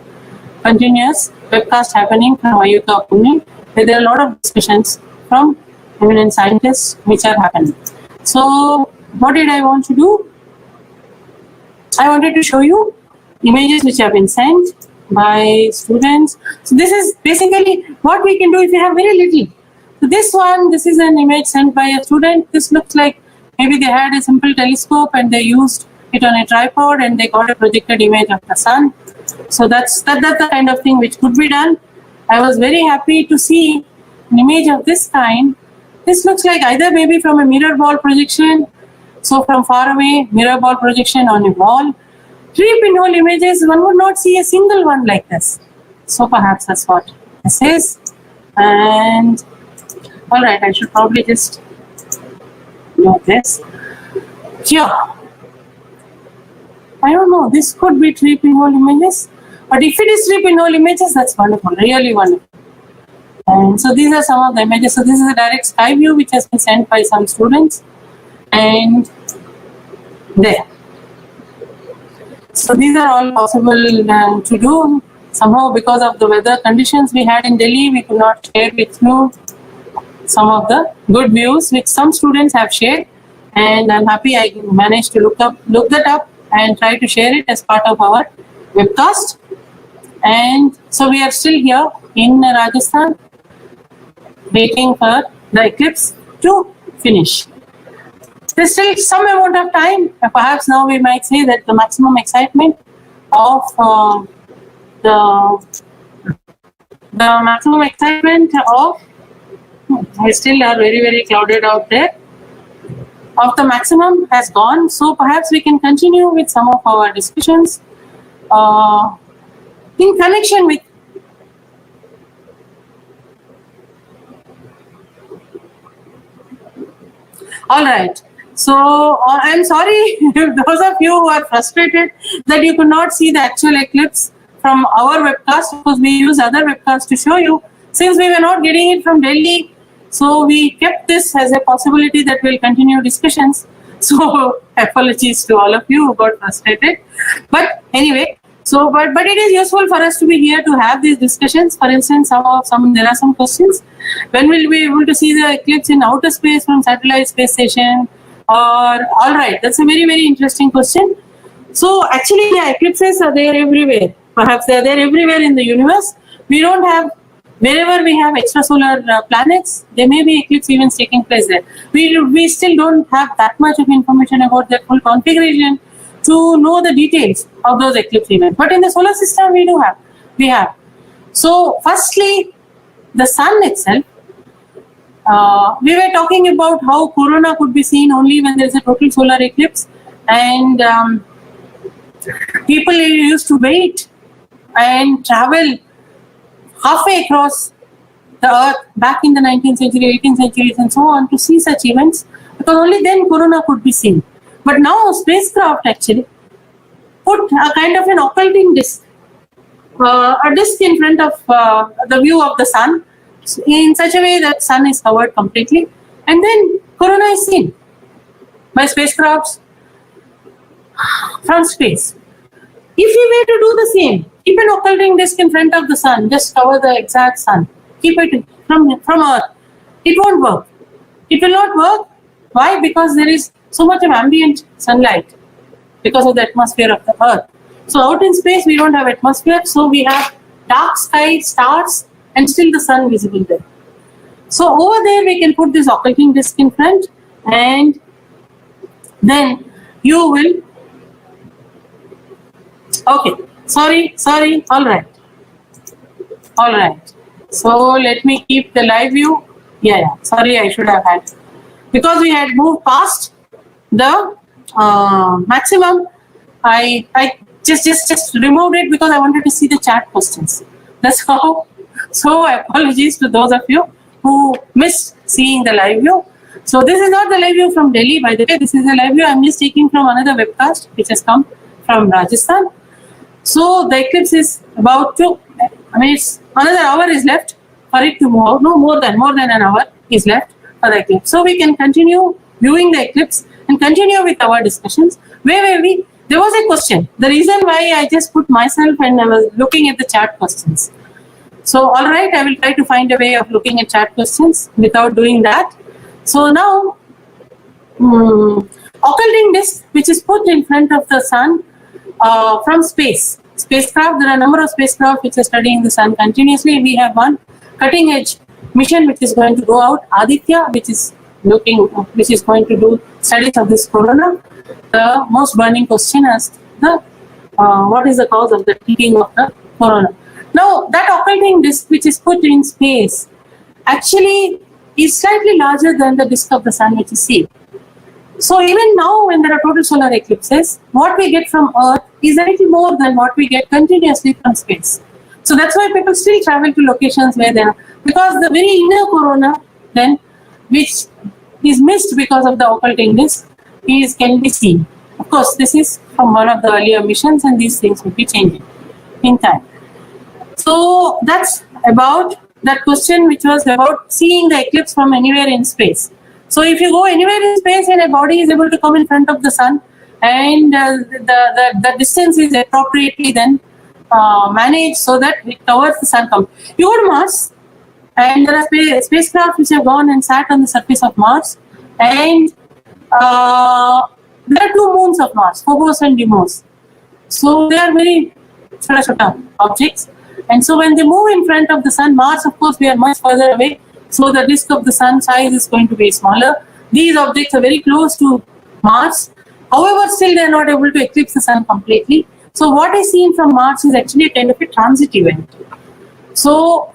Speaker 1: continuous webcast happening from Ayutthaya Pune, where there are a lot of discussions from eminent scientists which are happening. So what did I want to do? I wanted to show you images which have been sent by students. So this is basically what we can do if you have very little. So this is an image sent by a student. This looks like maybe they had a simple telescope and they used it on a tripod and they got a projected image of the sun. So that's the kind of thing which could be done. I was very happy to see an image of this kind. This looks like either maybe from a mirror ball projection, so from far away, mirror ball projection on a wall. 3 pinhole images, one would not see a single one like this. So perhaps that's what this is. And all right, I should probably just note this. Here, I don't know, this could be 3 pinhole images, but if it is 3 pinhole images, that's wonderful, really wonderful. And so these are some of the images. So this is a direct sky view which has been sent by some students, and there. So these are all possible to do. Somehow, because of the weather conditions we had in Delhi, we could not share with you some of the good views which some students have shared, and I'm happy I managed to look that up and try to share it as part of our webcast. And so we are still here in Rajasthan waiting for the eclipse to finish. There's still some amount of time. Perhaps now we might say that the maximum excitement of I still are very, very clouded out there, of the maximum has gone. So perhaps we can continue with some of our discussions in connection with all right. So I'm sorry those of you who are frustrated that you could not see the actual eclipse from our webcast, because we use other webcasts to show you. Since we were not getting it from Delhi, so we kept this as a possibility that we'll continue discussions. So apologies to all of you who got frustrated. But anyway, so but it is useful for us to be here to have these discussions. For instance, there are some questions. When will we be able to see the eclipse in outer space from satellite space station? Or all right, that's a very, very interesting question. So actually, yeah, eclipses are there everywhere. Perhaps they are there everywhere in the universe. We don't have, wherever we have extrasolar planets, there may be eclipse events taking place there. We still don't have that much of information about their full configuration to know the details of those eclipse events. But in the solar system, we have. So firstly, the sun itself. We were talking about how corona could be seen only when there is a total solar eclipse, and people used to wait and travel halfway across the earth back in the 19th century, 18th centuries and so on to see such events, because only then corona could be seen. But now spacecraft actually put a kind of an occulting disc, a disc in front of the view of the sun, in such a way that sun is covered completely, and then corona is seen by spacecrafts from space. If we were to do the same, keep an occulting disk in front of the sun, just cover the exact sun, keep it from Earth, it won't work. It will not work. Why? Because there is so much of ambient sunlight because of the atmosphere of the Earth. So out in space we don't have atmosphere, so we have dark sky, stars, and still the sun visible there. So over there we can put this occulting disk in front, and then you will. Okay, sorry, all right. So let me keep the live view. Yeah, sorry, I should have had. because we had moved past the maximum, I just removed it because I wanted to see the chat questions. That's how. So apologies to those of you who missed seeing the live view. So this is not the live view from Delhi, by the way. This is a live view I'm just taking from another webcast which has come from Rajasthan. So the eclipse is about to, it's another hour is left for it to move. No, more than an hour is left for the eclipse. So we can continue viewing the eclipse and continue with our discussions. Where were we? There was a question. The reason why I just put myself and I was looking at the chat questions. So all right, I will try to find a way of looking at chat questions without doing that. So now, occulting disk which is put in front of the sun from space. Spacecraft, there are a number of spacecraft which are studying the sun continuously. We have one cutting edge mission which is going to go out, Aditya, which is going to do studies of this corona. The most burning question is what is the cause of the heating of the corona? Now, that occulting disk which is put in space actually is slightly larger than the disk of the sun which is seen. So even now when there are total solar eclipses, what we get from Earth is a little more than what we get continuously from space. So that's why people still travel to locations where they are, because the very inner corona then, which is missed because of the occulting disk, can be seen. Of course, this is from one of the earlier missions and these things will be changing in time. So that's about that question which was about seeing the eclipse from anywhere in space. So if you go anywhere in space and a body is able to come in front of the sun and the distance is appropriately then managed so that it covers the sun. You go to Mars and there are spacecraft which have gone and sat on the surface of Mars, and there are two moons of Mars, Phobos and Deimos. So they are very छोटा objects. And so when they move in front of the sun, Mars, of course, we are much further away. So the disk of the sun size is going to be smaller. These objects are very close to Mars. However, still they are not able to eclipse the sun completely. So what is seen from Mars is actually a kind of a transit event. So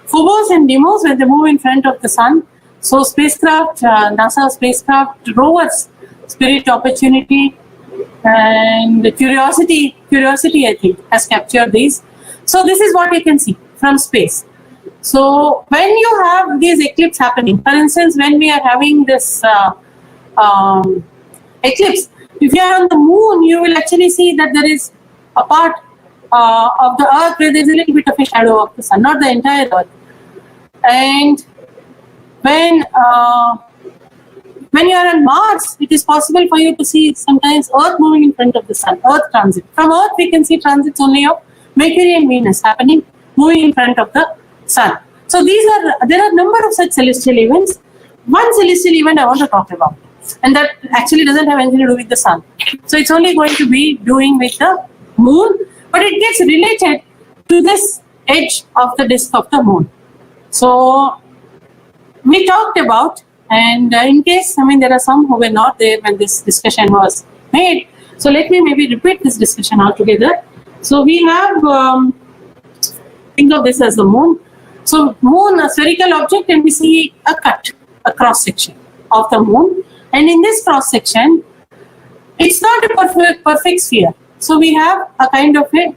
Speaker 1: Phobos and Deimos, when they move in front of the sun, so spacecraft, NASA spacecraft, rovers, Spirit, Opportunity, and Curiosity, I think, has captured these. So this is what you can see from space. So when you have these eclipses happening, for instance, when we are having this eclipse, if you are on the moon, you will actually see that there is a part of the Earth where there is a little bit of a shadow of the sun, not the entire Earth. And when you are on Mars, it is possible for you to see sometimes Earth moving in front of the sun, Earth transit. From Earth, we can see transits only of Mercury and Venus happening, moving in front of the sun. So there are a number of such celestial events. One celestial event I want to talk about, and that actually doesn't have anything to do with the sun. So it's only going to be doing with the moon, but it gets related to this edge of the disk of the moon. So we talked about, and in case, there are some who were not there when this discussion was made. So let me maybe repeat this discussion altogether. So we have, think of this as the moon. So moon, a spherical object, and we see a cut, a cross section of the moon. And in this cross section, it's not a perfect sphere. So we have a kind of a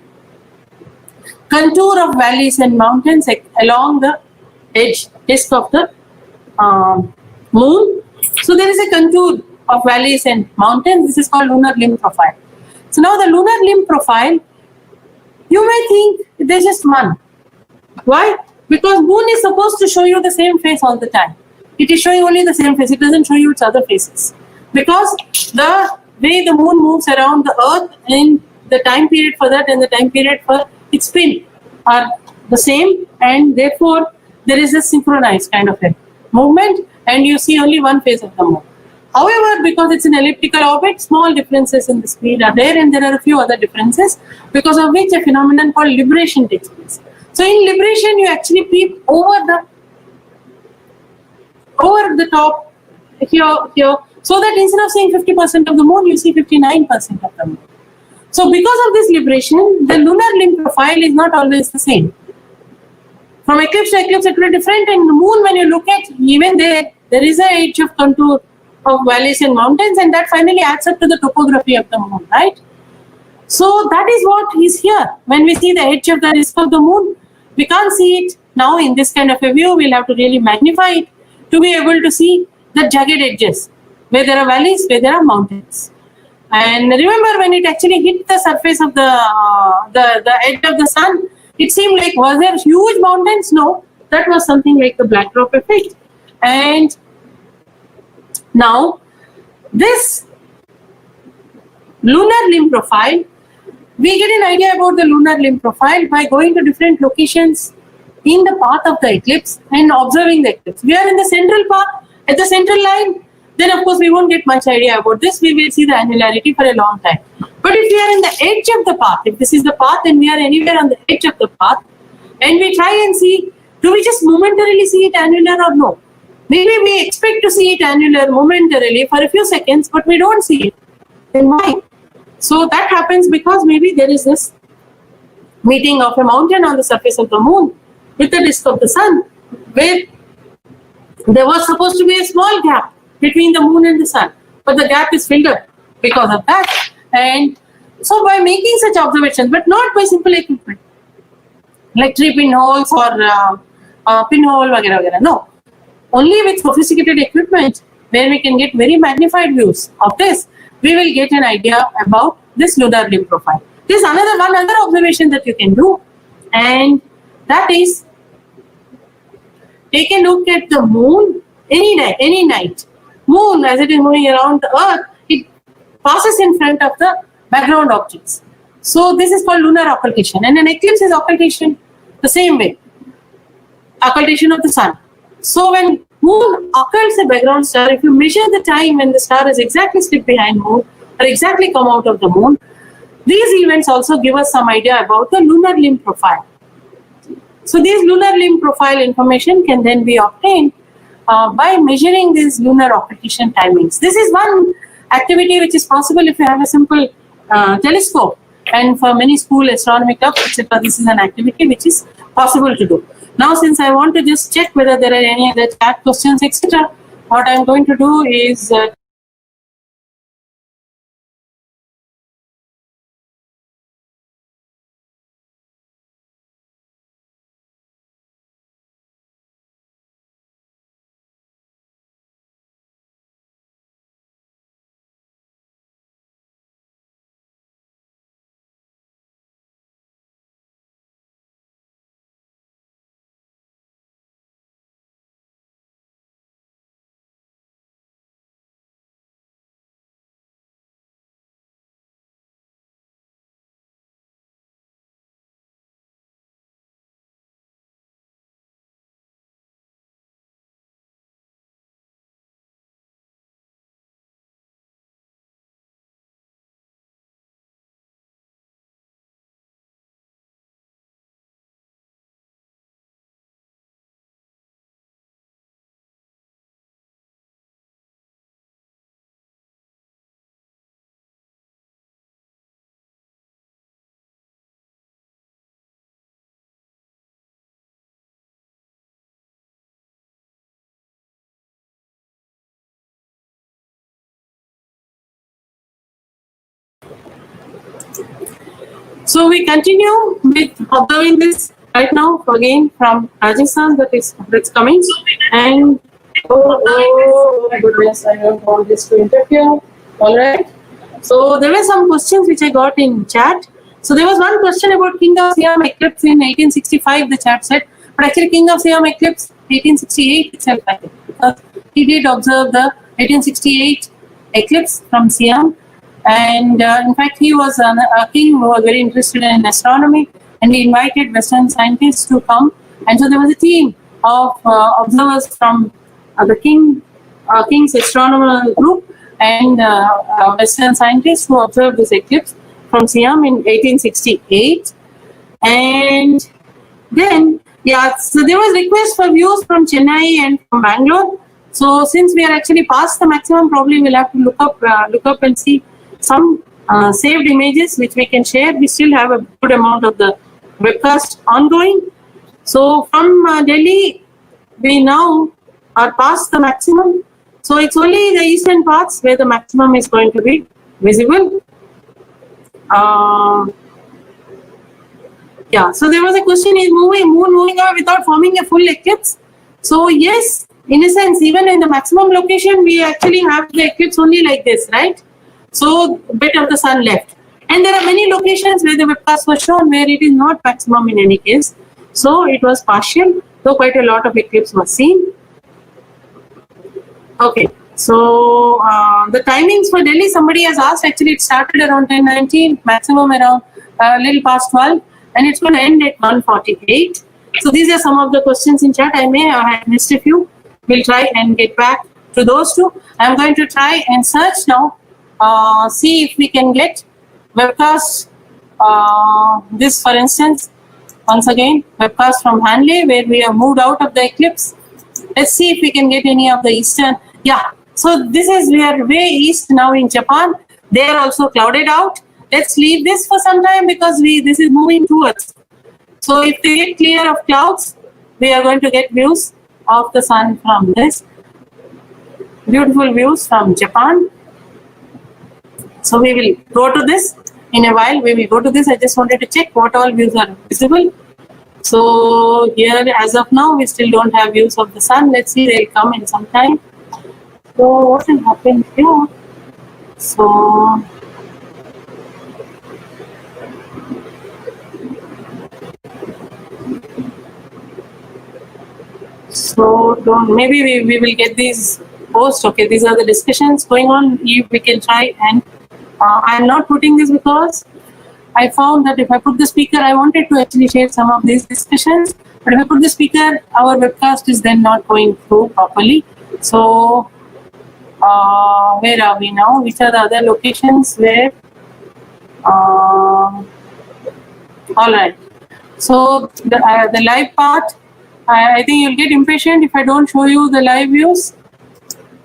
Speaker 1: contour of valleys and mountains along the edge, disk of the moon. So there is a contour of valleys and mountains. This is called lunar limb profile. So now the lunar limb profile, you may think there's just one. Why? Because moon is supposed to show you the same face all the time. It is showing only the same face. It doesn't show you its other faces. Because the way the moon moves around the earth in the time period for that and the time period for its spin are the same, and therefore there is a synchronized kind of a movement, and you see only one face of the moon. However, because it's an elliptical orbit, small differences in the speed are there, and there are a few other differences because of which a phenomenon called libration takes place. So in libration, you actually peep over the top here, so that instead of seeing 50% of the moon, you see 59% of the moon. So because of this libration, the lunar limb profile is not always the same. From eclipse to eclipse, it will be different. And the moon, when you look at, even there is a edge of contour of valleys and mountains, and that finally adds up to the topography of the moon, right? So that is what is here. When we see the edge of the disk of the moon, we can't see it now in this kind of a view. We'll have to really magnify it to be able to see the jagged edges, where there are valleys, where there are mountains. And remember, when it actually hit the surface of the edge of the sun, it seemed like, was there huge mountains? No, that was something like the black drop effect. And now this lunar limb profile, we get an idea about the lunar limb profile by going to different locations in the path of the eclipse and observing the eclipse. We are in the central path, at the central line, then of course we won't get much idea about this. We will see the annularity for a long time. But if we are in the edge of the path, if this is the path and we are anywhere on the edge of the path, and we try and see, do we just momentarily see it annular or no? Maybe we expect to see it annular momentarily for a few seconds, but we don't see it. Then why? So that happens because maybe there is this meeting of a mountain on the surface of the moon with the disk of the sun, where there was supposed to be a small gap between the moon and the sun, but the gap is filled up because of that. And so by making such observations, but not by simple equipment like 3 pinholes or pinhole, vagera, no. Only with sophisticated equipment where we can get very magnified views of this, we will get an idea about this lunar limb profile. There's one other observation that you can do, and that is take a look at the moon any night. Moon, as it is moving around the earth, it passes in front of the background objects. So this is called lunar occultation, and an eclipse is occultation the same way, occultation of the sun. So when moon occults a background star, if you measure the time when the star is exactly slipped behind moon or exactly come out of the moon, these events also give us some idea about the lunar limb profile. So these lunar limb profile information can then be obtained by measuring these lunar occultation timings. This is one activity which is possible if you have a simple telescope, and for many school astronomy clubs, etc., this is an activity which is possible to do. Now, since I want to just check whether there are any other chat questions, etc., what I am going to do is so we continue with observing this right now again from Rajasthan that's coming. And oh goodness, I don't want this to interfere. All right. So there were some questions which I got in chat. So there was one question about King of Siam eclipse in 1865. The chat said, but actually King of Siam eclipse 1868 itself, I think, because he did observe the 1868 eclipse from Siam. And in fact, he was a king who was very interested in astronomy, and he invited Western scientists to come. And so there was a team of observers from the king's astronomical group and Western scientists who observed this eclipse from Siam in 1868. And then, yeah, so there was request for views from Chennai and from Bangalore. So since we are actually past the maximum, probably we'll have to look up and see some saved images which we can share. We still have a good amount of the webcast ongoing. So from Delhi, we now are past the maximum. So it's only the eastern parts where the maximum is going to be visible. Uh, yeah, so there was a question, is moon moving away without forming a full eclipse? So yes, in a sense, even in the maximum location, we actually have the eclipse only like this, right? So bit of the sun left. And there are many locations where the webcast was shown where it is not maximum in any case. So it was partial, though quite a lot of eclipse was seen. Okay, so the timings for Delhi, somebody has asked, actually it started around 10:19, maximum around a little past 12, and it's going to end at 1:48. So these are some of the questions in chat. I may have missed a few. We'll try and get back to those two. I'm going to try and search now, see if we can get webcast. This, for instance, once again, webcast from Hanley, where we have moved out of the eclipse. Let's see if we can get any of the eastern. Yeah. So this is, we are way east now in Japan. They are also clouded out. Let's leave this for some time because this is moving towards. So if they get clear of clouds, we are going to get views of the sun from this. Beautiful views from Japan. So we will go to this in a while. We will go to this. I just wanted to check what all views are visible. So here, as of now, we still don't have views of the sun. Let's see, they'll come in some time. So what will happen here? So don't, maybe we will get these posts. Okay, these are the discussions going on. We can try and I'm not putting this because I found that if I put the speaker, I wanted to actually share some of these discussions, but if I put the speaker, our webcast is then not going through properly. So where are we now? Which are the other locations where? All right. So the live part, I think you'll get impatient if I don't show you the live views.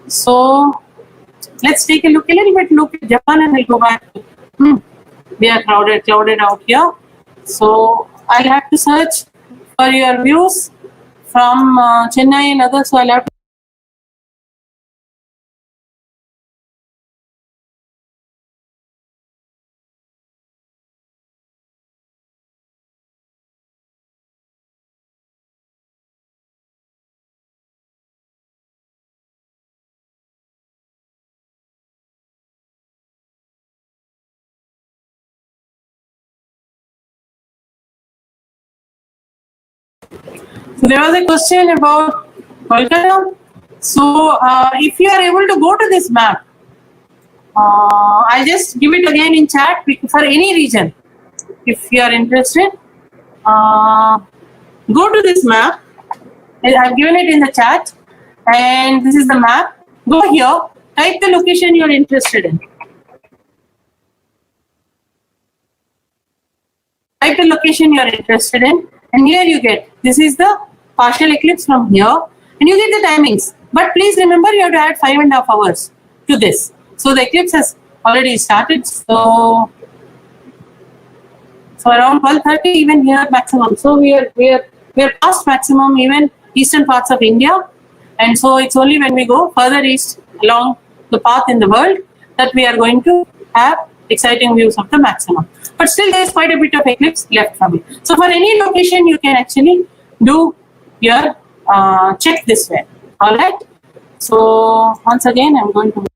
Speaker 1: So let's take a look, a little bit look at Japan, and we'll go back. We are clouded out here. So I'll have to search for your views from Chennai and others. So I'll have to. So there was a question about Kolkata. So if you are able to go to this map, I'll just give it again in chat for any region. If you are interested, go to this map. I've given it in the chat, and this is the map. Go here, type the location you're interested in. Type the location you're interested in, and here you get, this is the partial eclipse from here, and you get the timings. But please remember, you have to add 5.5 hours to this. So the eclipse has already started. So around 12:30, even here maximum. So we are past maximum even eastern parts of India, and so it's only when we go further east along the path in the world that we are going to have exciting views of the maximum. But still, there is quite a bit of eclipse left from it. So for any location, you can actually do your check this way. All right. So once again, I'm going to.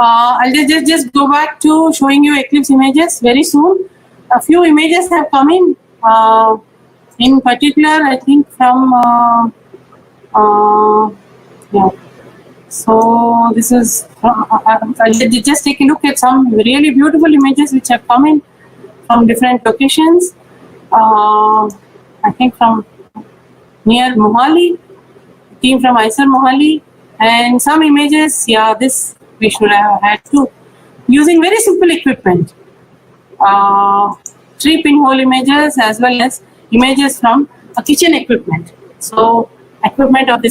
Speaker 1: I'll just go back to showing you Eclipse images very soon. A few images have come in particular, I think from yeah. So this is I'll just take a look at some really beautiful images which have come in from different locations. I think from near Mohali, team from ISER Mohali, and some images. Yeah, this we should have had too, using very simple equipment. 3 pinhole images as well as images from a kitchen equipment. So equipment of this